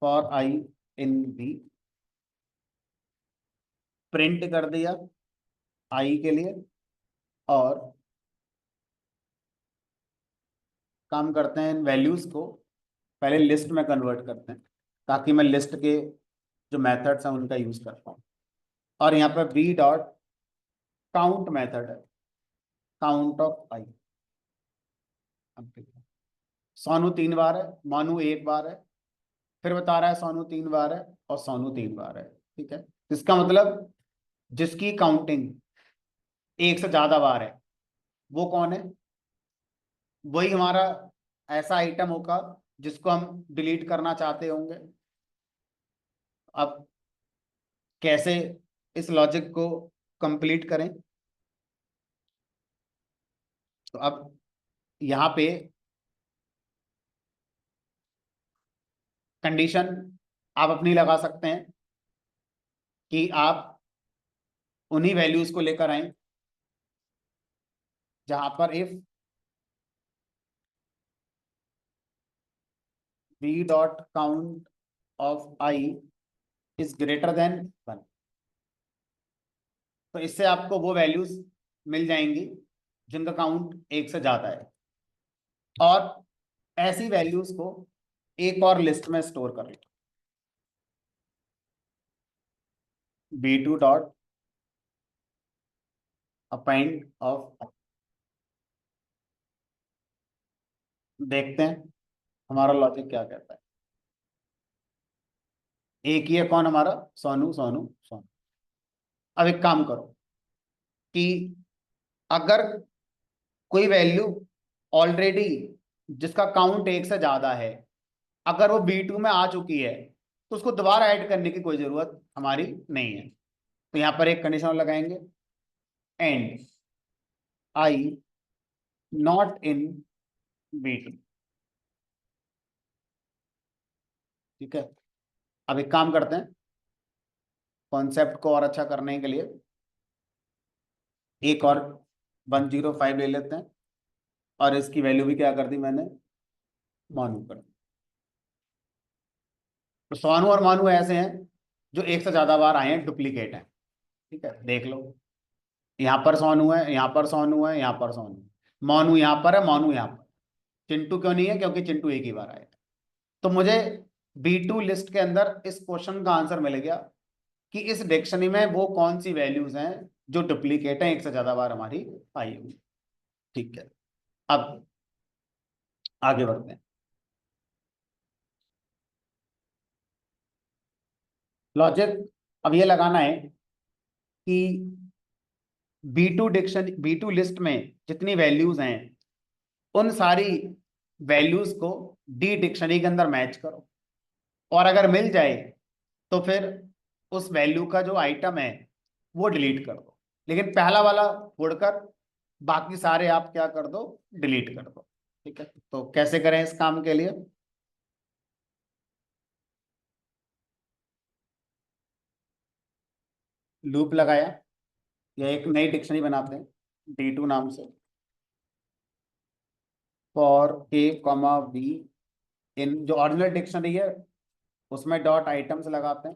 for I in B, print कर दिया आई के लिए, और काम करते हैं इन वैल्यूज को पहले लिस्ट में कन्वर्ट करते हैं, ताकि मैं लिस्ट के जो मेथड्स हैं उनका यूज कर पाऊँ। और यहाँ पर बी डॉट काउंट मेथड है, काउंट ऑफ आई। अब देखो, सोनू 3 बार है, मानू 1 बार है, फिर बता रहा है सोनू 3 बार है और सोनू 3 बार है। ठीक है, इसका मतलब जिसकी काउंटिंग एक से ज्यादा बार है, वो कौन है? वही हमारा ऐसा आइटम होगा जिसको हम डिलीट करना चाहते होंगे। अब कैसे इस लॉजिक को कंप्लीट करें? तो अब यहाँ पे कंडीशन आप अपनी लगा सकते हैं कि आप उन्हीं वैल्यूज को लेकर आए जहां पर if B dot count of I is greater than 1। तो इससे आपको वो वैल्यूज मिल जाएंगी जिनका काउंट एक से ज्यादा है, और ऐसी वैल्यूज को एक और लिस्ट में स्टोर कर लो, B2 डॉट अपेंड ऑफ। देखते हैं हमारा लॉजिक क्या कहता है। एक ही है कौन हमारा, सोनू सोनू सोनू। अब एक काम करो कि अगर कोई वैल्यू ऑलरेडी जिसका काउंट एक से ज्यादा है, अगर वो B2 में आ चुकी है, तो उसको दोबारा ऐड करने की कोई जरूरत हमारी नहीं है। तो यहां पर एक कंडीशन लगाएंगे, and I not in B2। ठीक है, अब एक काम करते हैं, कॉन्सेप्ट को और अच्छा करने के लिए एक और 105 ले लेते हैं, और इसकी वैल्यू भी क्या कर दी मैंने, मानू कर दी। तो सोनू और मानू ऐसे हैं जो एक से ज्यादा बार आए हैं, डुप्लीकेट हैं। ठीक है, देख लो, यहाँ पर सोनू है, यहाँ पर सोनू है, यहाँ पर सोनू है। मोनू यहाँ पर है, मोनू यहाँ पर। चिंटू क्यों नहीं है? क्योंकि चिंटू एक ही बार आया। तो मुझे B2 लिस्ट के अंदर इस क्वेश्चन का आंसर मिल गया कि इस डिक्शनरी में वो कौन सी वैल्यूज हैं जो डुप्लीकेट हैं, एक से ज्यादा बार हमारी आई हुई। ठीक है, अब आगे बढ़ते हैं। लॉजिक अब ये लगाना है कि B2 लिस्ट में जितनी वैल्यूज हैं उन सारी वैल्यूज को डी डिक्शनरी के अंदर मैच करो, और अगर मिल जाए तो फिर उस वैल्यू का जो आइटम है वो डिलीट कर दो। लेकिन पहला वाला छोड़कर बाकी सारे आप क्या कर दो? डिलीट कर दो। ठीक है, तो कैसे करें इस काम के लिए? लूप लगाया या एक नई डिक्शनरी बनाते हैं D2 नाम से। फॉर A, इन जो ऑरिजिनल डिक्शनरी है उसमें डॉट आइटम्स लगाते हैं।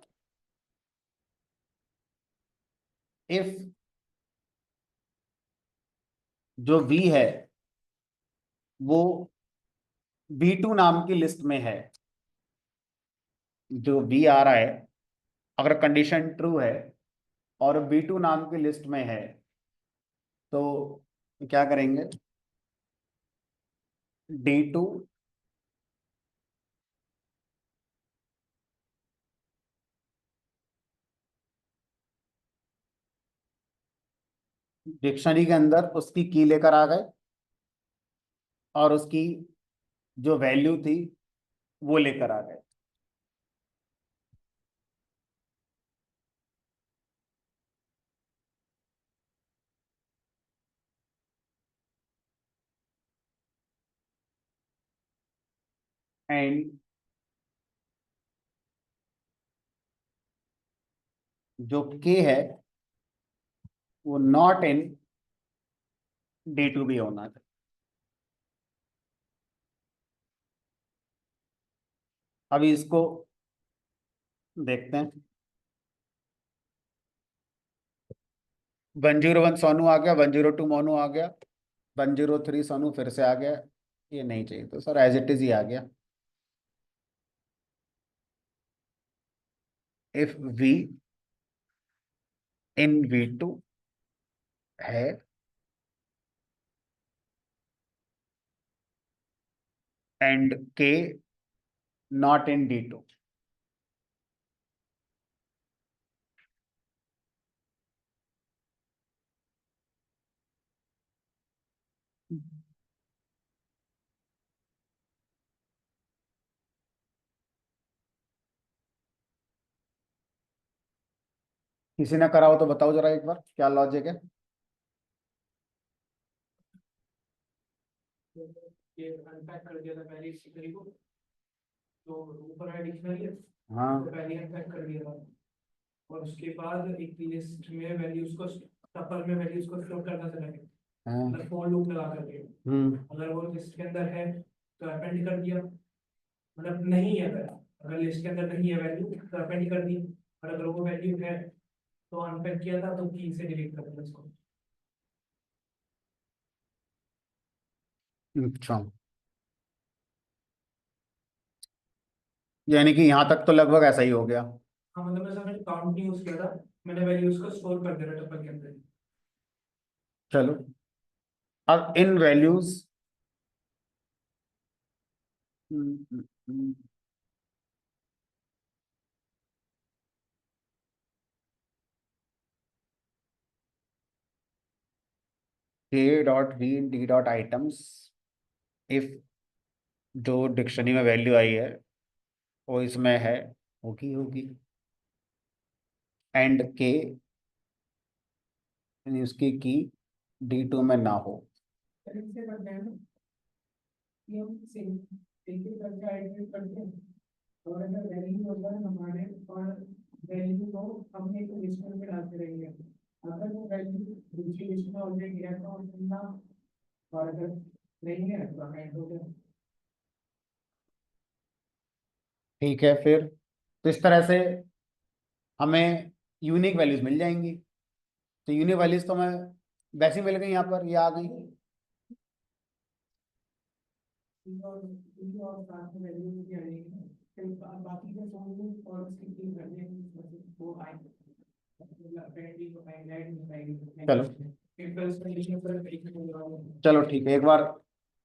इफ जो V है वो B2 नाम की लिस्ट में है, जो V आ रहा है अगर कंडीशन ट्रू है और B2 नाम की लिस्ट में है, तो क्या करेंगे? D2 डिक्शनरी के अंदर उसकी की लेकर आ गए और उसकी जो वैल्यू थी वो लेकर आ गए। एंड जो के है वो नॉट इन D2 भी होना चाहिए। अभी इसको देखते हैं। 101 सोनू आ गया, 102 मोनू आ गया, 103 सोनू फिर से आ गया। ये नहीं चाहिए तो सर एज इट इज ही आ गया। इफ V इन V2 है and K not in D2। किसी ने करा हो तो बताओ जरा एक बार क्या लॉजिक है। ये अनपैक कर दिया था पहली डिक्शनरी को, तो ऊपर है डिक्शनरी है, हाँ तो पहले अनपैक कर दिया था। और उसके बाद एक लिस्ट में वैल्यूज को, टपल में वैल्यूज को स्टोर करना चला गया, हाँ। मतलब फॉर लूप लगा करके। अगर वो लिस्ट के अंदर है तो अपेंड कर दिया, मतलब नहीं है, अगर अगर लिस्ट के अंदर नहीं है वैल्यू तो अपेंड कर दी, और अगर वो वैल्यू है तो अनपैक किया था तो की से डिलीट कर दिया उसको। अच्छा, यानी कि यहाँ तक तो लगभग ऐसा ही हो गया। हाँ मतलब मैंने काउंट नहीं यूज किया था, मैंने वैल्यूज को स्टोर कर दिया टपल के अंदर। चलो, अब इन वैल्यूज K.V.D.आइटम्स, इफ जो डिक्शनरी में वैल्यू आई है वो इसमें है, होगी होगी, एंड के यानी उसकी की D2 में ना हो। फिर इससे करते हैं ना, कि हम सेम एक ही करके आइडेंटिफाई करते हैं, और अगर वैल्यू अगर हमारे और वैल्यू को हम एक लिस्ट में डालते रहेंगे, अगर वो वैल्यू दूसरी लिस्ट में ऑलरेडी है तो हम ना, और अगर नहीं है तो ऐड हो गया। ठीक है, फिर तो इस तरह से हमें यूनिक वैल्यूज मिल जाएंगी। तो यूनिक वैल्यूज तो हमें वैसे ही मिल गई, यहाँ पर ये आ गई। और साथ में वैल्यू भी आएगी, फिर बाकी के सॉन्ग और उसकी टीम करने वो आएंगे। चलो चलो ठीक है, एक बार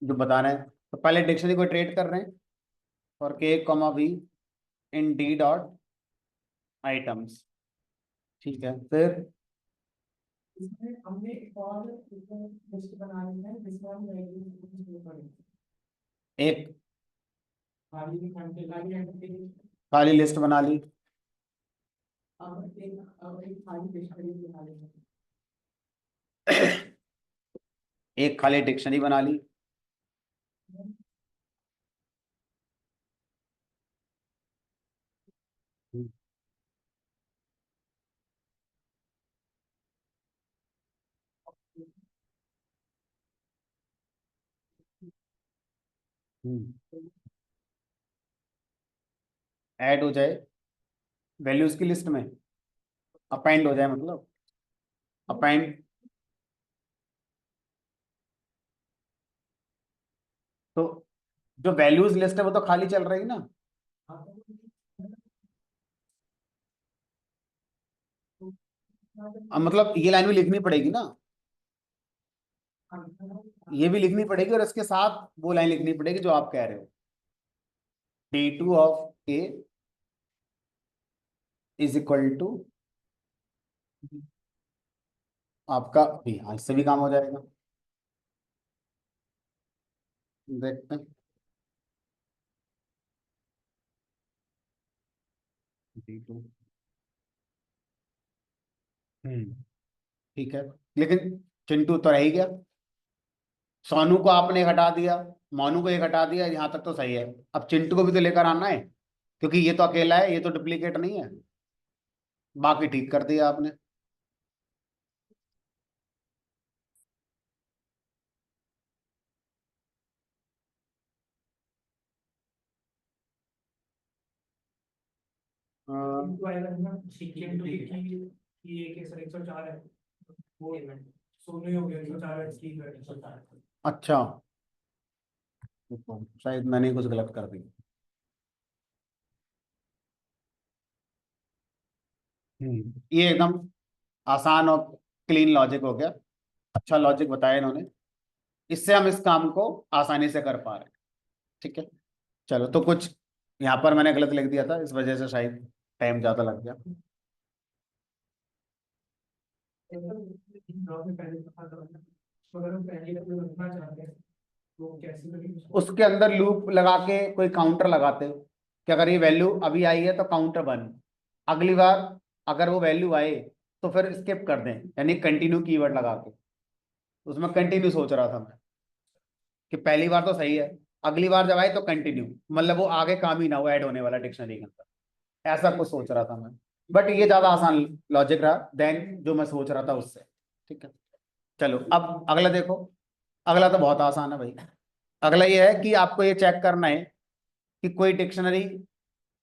जो बता रहे हैं, तो पहले डिक्शनरी को ट्रेड कर रहे हैं और के comma be in D dot items, ठीक है। फिर इसमें हमने एक और लिस्ट बना ली है जिसमें हम वैल्यू शुरू करेंगे। एक खाली खाली लिस्ट बना ली, अब एक खाली डिक्शनरी बना लेंगे। एक खाली डिक्शनरी बना ली, ऐड हो जाए वैल्यूज की लिस्ट में, अपेंड हो जाए, मतलब अपेंड। तो जो वैल्यूज लिस्ट है वो तो खाली चल रही ना, अब मतलब ये लाइन भी लिखनी पड़ेगी ना, ये भी लिखनी पड़ेगी और इसके साथ वो लाइन लिखनी पड़ेगी जो आप कह रहे हो, D2 of A is equal to आपका भी, हाँ इससे भी काम हो जाएगा, देखते हैं। D2 ठीक है, लेकिन चिंटू तो रह ही गया, सोनू को आपने हटा दिया, मोनू को एक हटा दिया, यहाँ तक तो सही है। अब चिंटू को भी तो लेकर आना है, क्योंकि ये तो अकेला है, ये तो डुप्लीकेट नहीं है। बाकी ठीक कर दिया आपने। इनको आएगा ना चिकन की एक 104 है वो सोनू ही हो गया 104 है इसकी 104। अच्छा, शायद मैंने कुछ गलत कर दिया। ये एकदम आसान और क्लीन लॉजिक हो गया, अच्छा लॉजिक बताया इन्होंने, इससे हम इस काम को आसानी से कर पा रहे हैं। ठीक है, चलो, तो कुछ यहाँ पर मैंने गलत लिख दिया था, इस वजह से शायद टाइम ज्यादा लग गया। अगर हम पहले रखना चाहते हैं तो कैसे करेंगे? उसके अंदर लूप लगा के कोई काउंटर लगाते हो कि अगर ये वैल्यू अभी आई है तो काउंटर बन, अगली बार अगर वो वैल्यू आए तो फिर स्किप कर दें, यानी कंटिन्यू कीवर्ड लगा के। उसमें कंटिन्यू सोच रहा था मैं कि पहली बार तो सही है, अगली बार जब आए तो कंटिन्यू, मतलब वो आगे काम ही ना हो ऐड होने वाला डिक्शनरी के अंदर, ऐसा कुछ सोच रहा था मैं। बट ये ज्यादा आसान लॉजिक रहा देन जो मैं सोच रहा था उससे। ठीक है, चलो अब अगला देखो। अगला तो बहुत आसान है भाई। अगला ये है कि आपको ये चेक करना है कि कोई डिक्शनरी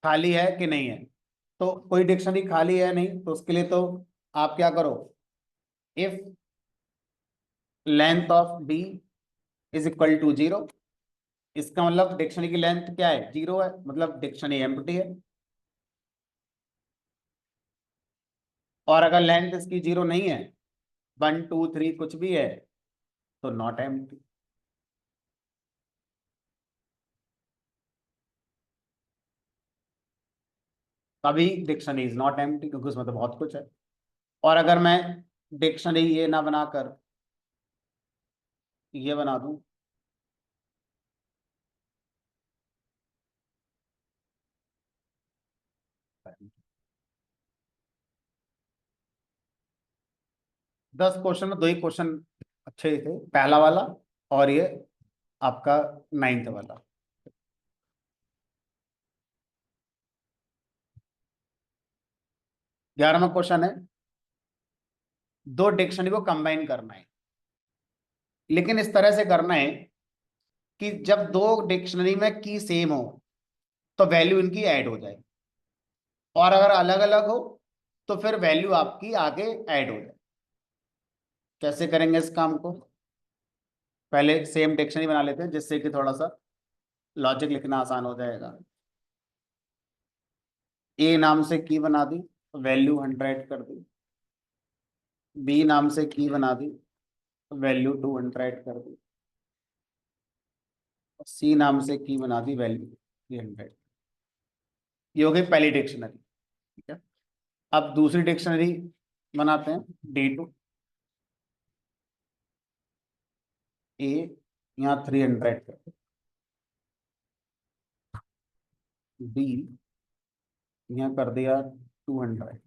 खाली है कि नहीं है। तो कोई डिक्शनरी खाली है नहीं, तो उसके लिए तो आप क्या करो, if length of D is equal to 0, इसका मतलब डिक्शनरी की लेंथ क्या है, 0 है, मतलब डिक्शनरी एम्प्टी है। और अगर लेंथ इसकी 0 नहीं है, 1 2 3 कुछ भी है, तो नॉट एम्प्टी। तभी डिक्शनरी इज नॉट एम्प्टी, क्योंकि उसमें तो बहुत कुछ है। और अगर मैं डिक्शनरी ये ना बनाकर ये बना दूं, दस क्वेश्चन में दो ही क्वेश्चन अच्छे थे, पहला वाला और ये आपका 9th वाला। 11वां क्वेश्चन है, दो डिक्शनरी को कंबाइन करना है, लेकिन इस तरह से करना है कि जब दो डिक्शनरी में की सेम हो तो वैल्यू इनकी ऐड हो जाए, और अगर अलग अलग हो तो फिर वैल्यू आपकी आगे ऐड हो जाए। कैसे करेंगे इस काम को, पहले सेम डिक्शनरी बना लेते हैं जिससे कि थोड़ा सा लॉजिक लिखना आसान हो जाएगा। ए नाम से की बना दी, वैल्यू 100 कर दी। बी नाम से की बना दी, वैल्यू 200 कर दी। सी नाम से की बना दी, वैल्यू 300। ये हो गई पहली डिक्शनरी। ठीक है, अब दूसरी डिक्शनरी बनाते हैं। D2 ए, यहाँ 300 कर दी। बी, यहाँ कर दिया 200।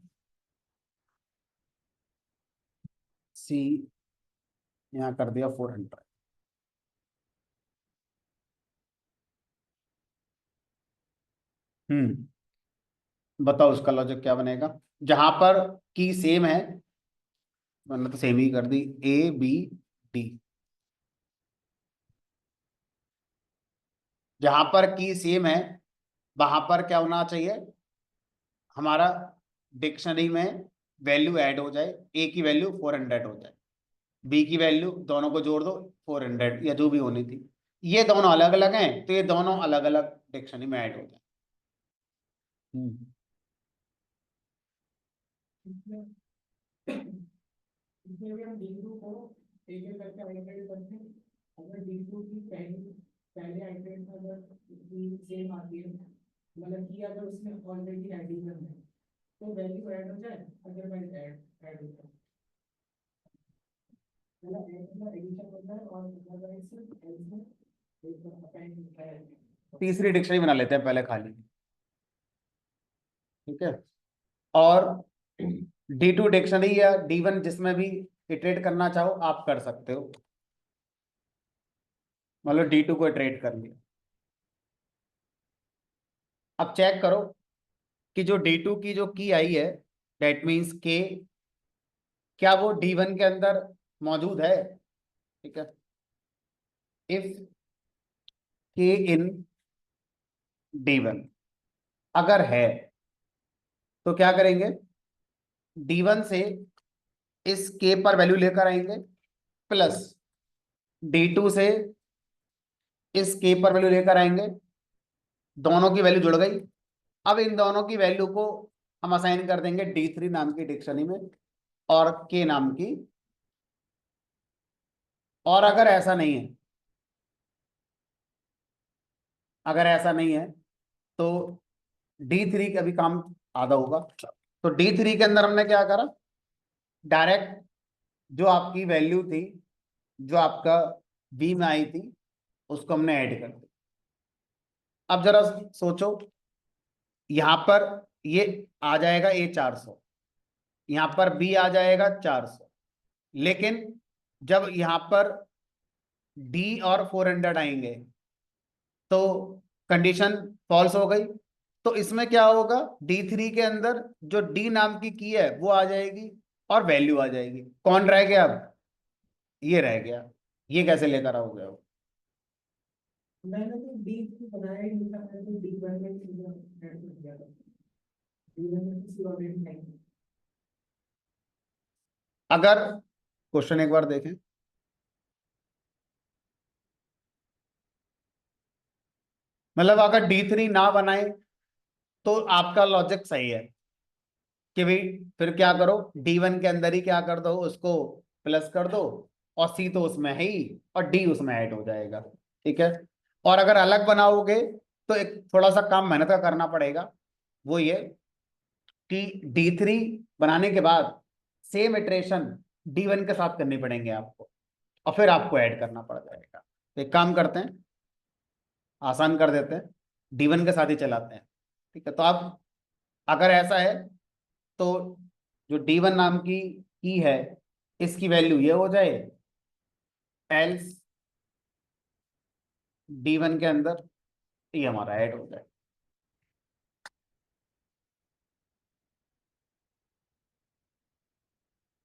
सी, यहाँ कर दिया 400। बताओ उसका लॉजिक क्या बनेगा। जहां पर की सेम है, मैंने तो सेम ही कर दी, A B D। जहां पर की सेम है वहां पर क्या होना चाहिए हमारा, डिक्शनरी में वैल्यू ऐड हो जाए। ए की वैल्यू 400 हो जाए, बी की वैल्यू दोनों को जोड़ दो 400 या जो भी होनी थी। ये दोनों अलग अलग हैं तो ये दोनों अलग अलग डिक्शनरी में ऐड हो जाए। इसमें इसमें भी हम D2 को एक एक करके आइटरेट करते हैं। अगर D2 की पहले आइटरेट में अगर सेम आती है, मतलब कि अगर उसमें ऑलरेडी एडिशन है तो वैल्यू ऐड हो जाए, अदरवाइज ऐड हो जाए। मतलब एडिशन होता है और अदरवाइज एल्स में एक अपेंड होता है। तीसरी डिक्शनरी बना लेते हैं पहले खाली। ठीक है, और D2 डिक्शनरी या D1 जिसमें भी इटरेट करना चाहो आप कर सकते हो। मतलब D2 को इटरेट कर लिया। अब चेक करो कि जो D2 की जो की आई है, दैट मीन्स के, क्या वो D1 के अंदर मौजूद है। ठीक है, इफ के इन D1 अगर है तो क्या करेंगे, D1 से इस के पर वैल्यू लेकर आएंगे, प्लस D2 से इस के पर वैल्यू लेकर आएंगे। दोनों की वैल्यू जुड़ गई। अब इन दोनों की वैल्यू को हम असाइन कर देंगे D3 नाम की डिक्शनरी में और के नाम की। और अगर ऐसा नहीं है, अगर ऐसा नहीं है तो D3 का भी काम आधा होगा। तो D3 के अंदर हमने क्या करा, डायरेक्ट जो आपकी वैल्यू थी, जो आपका बी में आई थी, उसको हमने ऐड कर दिया। अब जरा सोचो, यहां पर ये आ जाएगा A 400, यहां पर बी आ जाएगा 400, लेकिन जब यहां पर डी और 400 आएंगे तो कंडीशन फॉल्स हो गई। तो इसमें क्या होगा, D3 के अंदर जो डी नाम की है वो आ जाएगी और वैल्यू आ जाएगी। कौन रह गया अब, ये रह गया। ये कैसे लेकर आओगे अब। मैंने तो D2 बनाया ही नहीं था, मैंने तो D1 में सीधा ऐड कर दिया था। D1 में किसी ऑलरेडी नहीं। अगर क्वेश्चन एक बार देखें, मतलब अगर D3 ना बनाए तो आपका लॉजिक सही है कि भाई फिर क्या करो, D1 के अंदर ही क्या कर दो, उसको प्लस कर दो, और सी तो उसमें है ही और डी उसमें ऐड हो जाएगा। ठीक है, और अगर अलग बनाओगे तो एक थोड़ा सा काम मेहनत का करना पड़ेगा। वो ये कि D3 बनाने के बाद सेम इटरेशन D1 के साथ करनी पड़ेंगे आपको, और फिर आपको ऐड करना पड़ जाएगा। तो एक काम करते हैं, आसान कर देते हैं, D1 के साथ ही चलाते हैं। ठीक है, तो आप अगर ऐसा है तो जो D1 नाम की है इसकी वैल्यू ये हो जाए, एल्स D1 के अंदर ये हमारा ऐड हो जाए।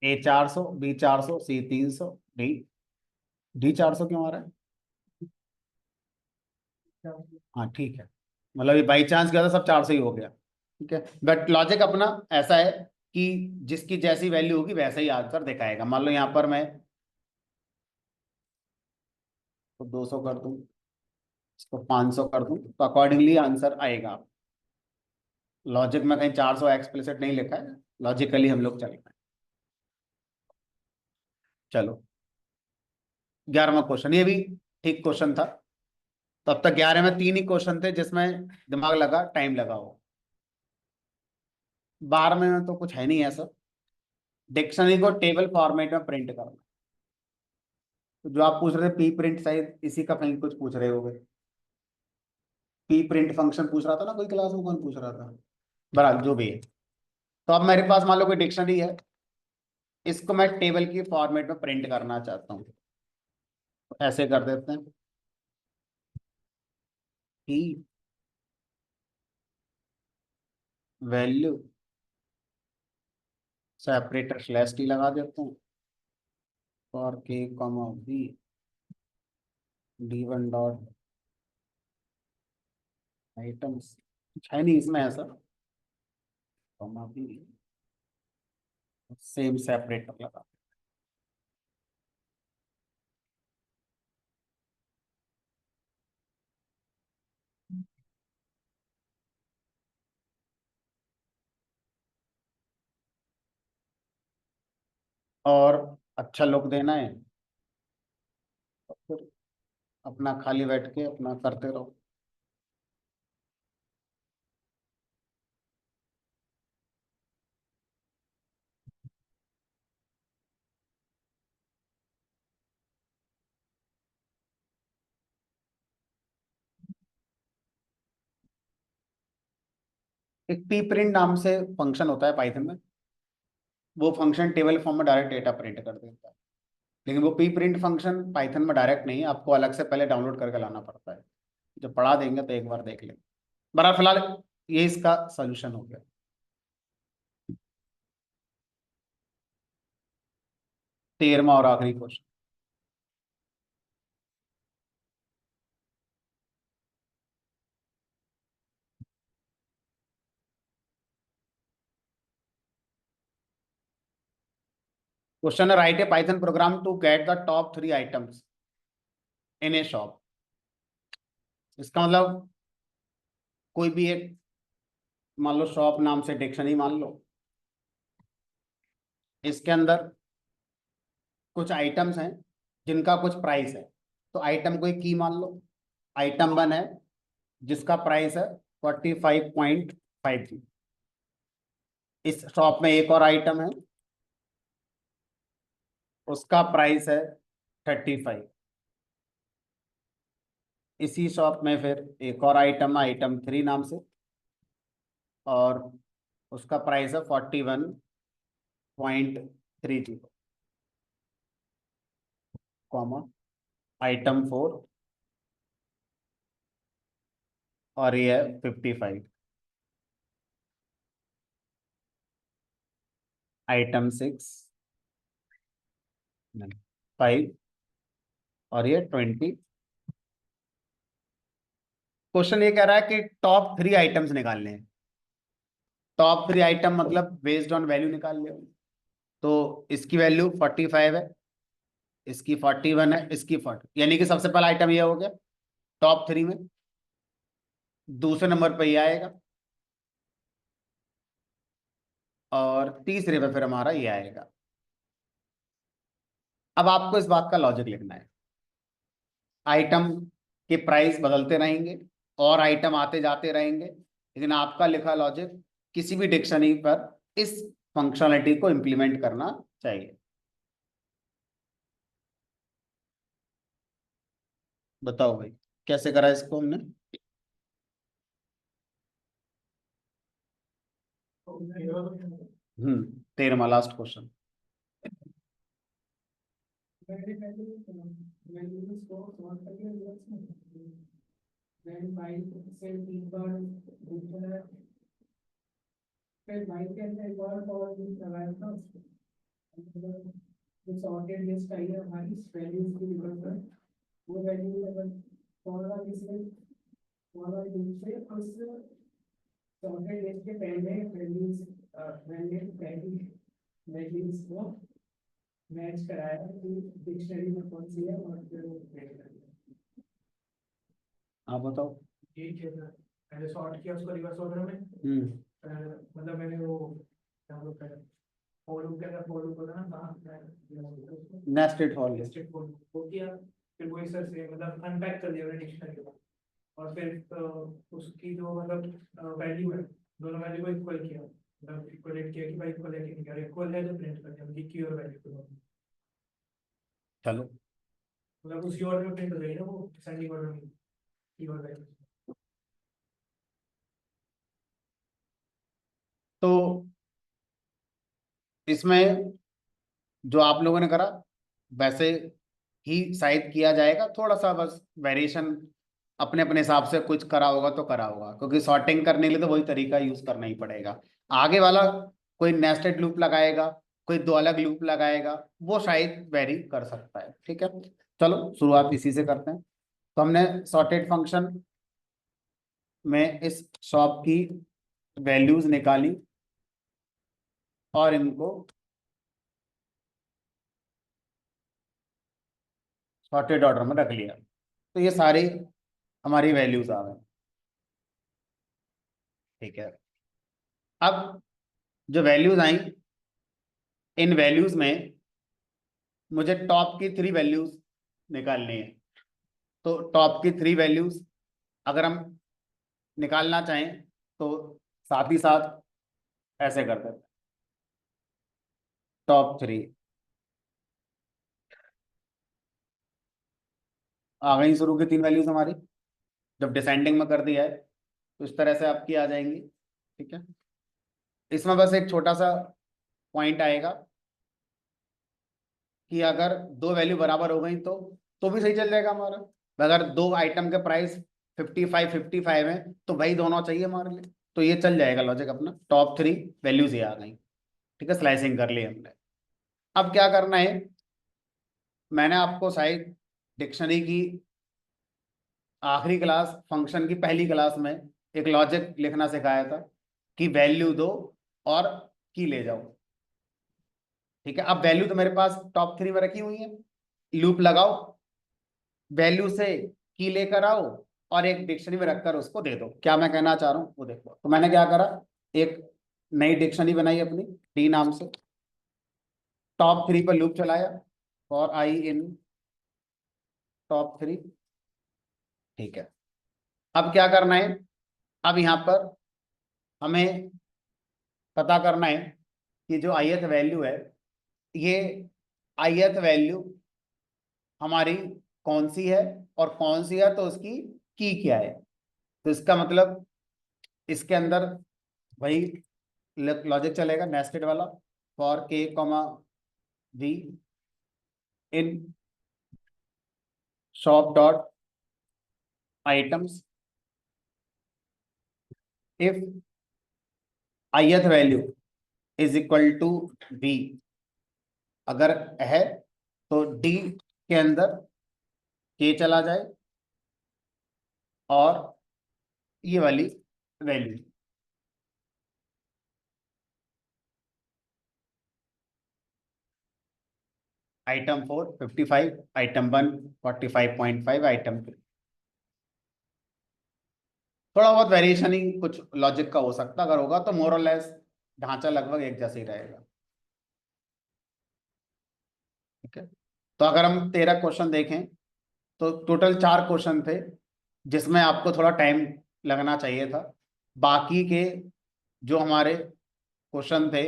A 400, B 400, C 300, D D 400 क्यों आ रहा है। हाँ ठीक है, मतलब ये बाई चांस क्या था, सब 400 ही हो गया। ठीक है, बट लॉजिक अपना ऐसा है कि जिसकी जैसी वैल्यू होगी वैसा ही आंसर दिखाएगा। मान लो यहाँ पर मैं तो 200 कर दूं, इसको 500 कर दूं तो अकॉर्डिंगली आंसर आएगा। लॉजिक में कहीं 400 एक्सप्लिसिट नहीं लिखा है, लॉजिकली हम लोग चल रहे हैं। चलो 11वां क्वेश्चन, ये भी ठीक क्वेश्चन था। तो अब तक 11 में 3 ही क्वेश्चन थे जिसमें दिमाग लगा, टाइम लगा हो। 12वें में तो कुछ है नहीं ऐसा। डिक्शनरी को टेबल फॉर्मेट में प्रिंट करना। तो जो आप पूछ रहे थे पी प्रिंट, शायद इसी का कहीं कुछ पूछ रहे होगे। पी प्रिंट फंक्शन पूछ रहा था ना कोई क्लास में, कौन पूछ रहा था? बहरहाल जो भी है। तो अब मेरे पास मान लो कोई डिक्शनरी है, इसको मैं टेबल की फॉर्मेट में प्रिंट करना चाहता हूँ। तो ऐसे कर देते हैं, P value separator slash T लगा देता हूँ, for K comma B D1 dot items. कुछ है नहीं इसमें ऐसा, कॉमा बी सेम सेपरेटर लगा। और अच्छा लुक देना है तो फिर अपना खाली बैठ के अपना करते रहो। एक पी प्रिंट नाम से फंक्शन होता है पाइथन में, वो फंक्शन टेबल फॉर्म में डायरेक्ट डेटा प्रिंट कर देता है। लेकिन वो पी प्रिंट फंक्शन पाइथन में डायरेक्ट नहीं है, आपको अलग से पहले डाउनलोड करके लाना पड़ता है। जब पढ़ा देंगे तो एक बार देख लेंगे। बड़ा फिलहाल ये इसका सोल्यूशन हो गया। 13वां और आखिरी क्वेश्चन। क्वेश्चन है, write a Python program to get the top 3 items in a shop. इसका मतलब कोई भी एक, मान लो शॉप नाम से डिक्शनरी मान लो, इसके अंदर कुछ आइटम्स हैं जिनका कुछ प्राइस है। तो आइटम को एक की मान लो। आइटम 1 है जिसका प्राइस है 45.53। इस शॉप में एक और आइटम है, उसका प्राइस है 35। इसी शॉप में फिर एक और आइटम, आइटम 3 नाम से, और उसका प्राइस है 41.30, कॉमा आइटम 4, और ये है 55। आइटम 6, 5, और ये 20। क्वेश्चन ये कह रहा है कि टॉप 3 आइटम्स निकालने हैं। टॉप 3 आइटम मतलब बेस्ड ऑन वैल्यू निकाल ले। तो इसकी वैल्यू 45 है, इसकी 41 है, इसकी 40, यानी कि सबसे पहला आइटम ये हो गया टॉप 3 में। दूसरे नंबर पर ये आएगा, और तीसरे पे फिर हमारा ये आएगा। अब आपको इस बात का लॉजिक लिखना है। आइटम के प्राइस बदलते रहेंगे और आइटम आते जाते रहेंगे, लेकिन आपका लिखा लॉजिक किसी भी डिक्शनरी पर इस फंक्शनलिटी को इंप्लीमेंट करना चाहिए। बताओ भाई, कैसे करा इसको हमने? 13वां last question. Very when you store one particular then by say bar फिर by के अंदर एक और भी लगाया था जो सॉर्टेड लिस्ट आई है हमारी वैल्यूज की रिकॉर्ड पर वो वैल्यू अगर फॉर्मूला किसी फॉर्मूला दूसरे उस सॉर्टेड लिस्ट के पहले वैल्यूज पहली वैल्यूज को मैच कराया कि डिक्शनरी में कौन सी है और फिर वो आप बताओ। ये किया था, पहले सॉर्ट किया उसको रिवर्स ऑर्डर में। मतलब मैंने वो क्या बोलते हैं, फॉर लूप के अंदर फॉर लूप होता है ना, nested for loop. Nested for loop वो किया। फिर वही सर से मतलब अनपैक कर दिया मैंने डिक्शनरी के बाद, और फिर उसकी जो मतलब वैल्यू है, दोनों वैल्यू को इक्वल किया, मतलब इक्वलेट किया कि भाई इक्वल है कि नहीं, अगर इक्वल है तो प्रिंट कर दिया, मतलब की और वैल्यू को, चलो मतलब उसी ऑर्डर में प्रिंट हो जाएगी ना वो, डिसेंडिंग ऑर्डर में की और वैल्यू। तो इसमें जो आप लोगों ने करा वैसे ही शायद किया जाएगा, थोड़ा सा बस वेरिएशन अपने अपने हिसाब से कुछ करा होगा तो करा होगा, क्योंकि सॉर्टिंग करने के लिए तो वही तरीका यूज करना ही पड़ेगा। आगे वाला कोई नेस्टेड लूप लगाएगा, कोई दो अलग लूप लगाएगा, वो शायद वेरी कर सकता है। ठीक है, चलो शुरुआत इसी से करते हैं। तो हमने सॉर्टेड फंक्शन में इस शॉप की वैल्यूज निकाली और इनको सॉर्टेड ऑर्डर में रख लिया, तो ये सारी हमारी वैल्यूज आ गई। ठीक है, अब जो वैल्यूज आई, इन वैल्यूज में मुझे टॉप की 3 वैल्यूज निकालनी है। तो टॉप की 3 वैल्यूज अगर हम निकालना चाहें तो साथ ही साथ ऐसे कर देते हैं, टॉप 3 आ गई, शुरू की 3 वैल्यूज हमारी। जब डिसेंडिंग में कर दिया है तो इस तरह से आपकी आ जाएंगी। ठीक है, इसमें बस एक छोटा सा पॉइंट आएगा कि अगर दो वैल्यू बराबर हो गई तो भी सही चल जाएगा हमारा। अगर दो आइटम के प्राइस 55-55 है तो वही दोनों चाहिए हमारे लिए, तो ये चल जाएगा लॉजिक अपना। टॉप 3 वैल्यूज ये आ गई। ठीक है, स्लाइसिंग कर ली हमने। अब क्या करना है, मैंने आपको शायद डिक्शनरी की आखिरी क्लास, फंक्शन की पहली क्लास में एक लॉजिक लिखना सिखाया था कि वैल्यू दो और की ले जाओ। ठीक है, अब वैल्यू तो मेरे पास टॉप 3 में रखी हुई है, लूप लगाओ, वैल्यू से की लेकर आओ और एक डिक्शनरी में रखकर उसको दे दो। क्या मैं कहना चाह रहा हूँ वो देखो। तो मैंने क्या करा, एक नई डिक्शनरी बनाई अपनी डी नाम से, टॉप 3 पर लूप चलाया फॉर आई इन टॉप 3। ठीक है, अब क्या करना है, अब यहाँ पर हमें पता करना है कि जो ith वैल्यू है, ये ith वैल्यू हमारी कौन सी है, और कौन सी है तो उसकी की क्या है। तो इसका मतलब इसके अंदर वही लॉजिक चलेगा नेस्टेड वाला, for K comma V in shop dot items if ith value is equal to B. अगर है तो डी के अंदर के चला जाए और ये वाली वैल्यू आइटम 4 55, आइटम 1 45.5, आइटम 2 थोड़ा बहुत वेरिएशन ही कुछ लॉजिक का हो सकता है, अगर होगा तो मोर और लेस ढांचा लगभग एक जैसा ही रहेगा। ठीक है, तो अगर हम 13 क्वेश्चन देखें तो टोटल 4 क्वेश्चन थे जिसमें आपको थोड़ा टाइम लगना चाहिए था। बाकी के जो हमारे क्वेश्चन थे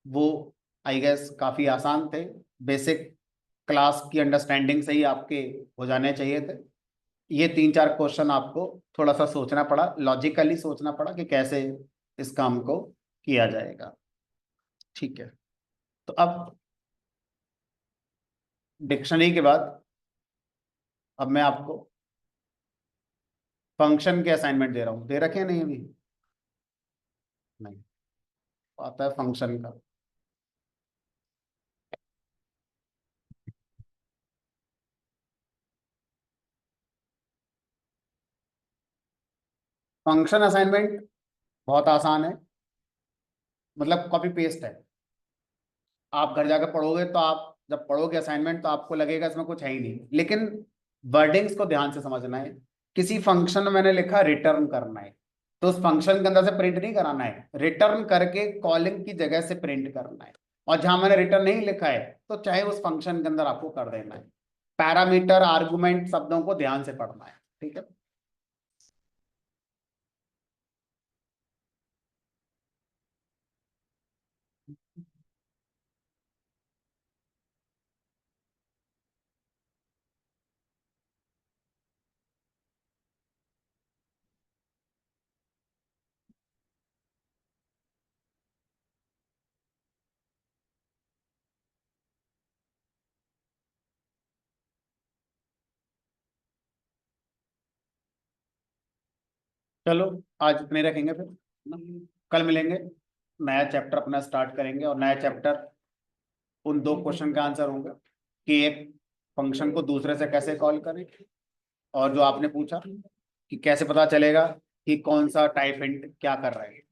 वो आई गेस काफी आसान थे, बेसिक क्लास की अंडरस्टैंडिंग से ही आपके हो जाने चाहिए थे। ये 3-4 क्वेश्चन आपको थोड़ा सा सोचना पड़ा, लॉजिकली सोचना पड़ा कि कैसे इस काम को किया जाएगा। ठीक है, तो अब डिक्शनरी के बाद अब मैं आपको फंक्शन के असाइनमेंट दे रहा हूँ। दे रखे हैं नहीं अभी? नहीं, आता है फंक्शन का। फंक्शन असाइनमेंट बहुत आसान है, मतलब कॉपी पेस्ट है। आप घर जाकर पढ़ोगे तो आप जब पढ़ोगे असाइनमेंट तो आपको लगेगा इसमें कुछ है ही नहीं, लेकिन वर्डिंग्स को ध्यान से समझना है। किसी फंक्शन में मैंने लिखा रिटर्न करना है, तो उस फंक्शन के अंदर से प्रिंट नहीं कराना है, रिटर्न करके कॉलिंग की जगह से प्रिंट करना है। और जहां मैंने रिटर्न नहीं लिखा है तो चाहे उस फंक्शन के अंदर आपको कर देना है। पैरामीटर आर्गुमेंट शब्दों को ध्यान से पढ़ना है, ठीक है। चलो आज इतने रखेंगे फिर ना? कल मिलेंगे, नया चैप्टर अपना स्टार्ट करेंगे, और नया चैप्टर उन दो क्वेश्चन का आंसर होंगे कि एक फंक्शन को दूसरे से कैसे कॉल करें, और जो आपने पूछा कि कैसे पता चलेगा कि कौन सा टाइप हिंट क्या कर रहा है।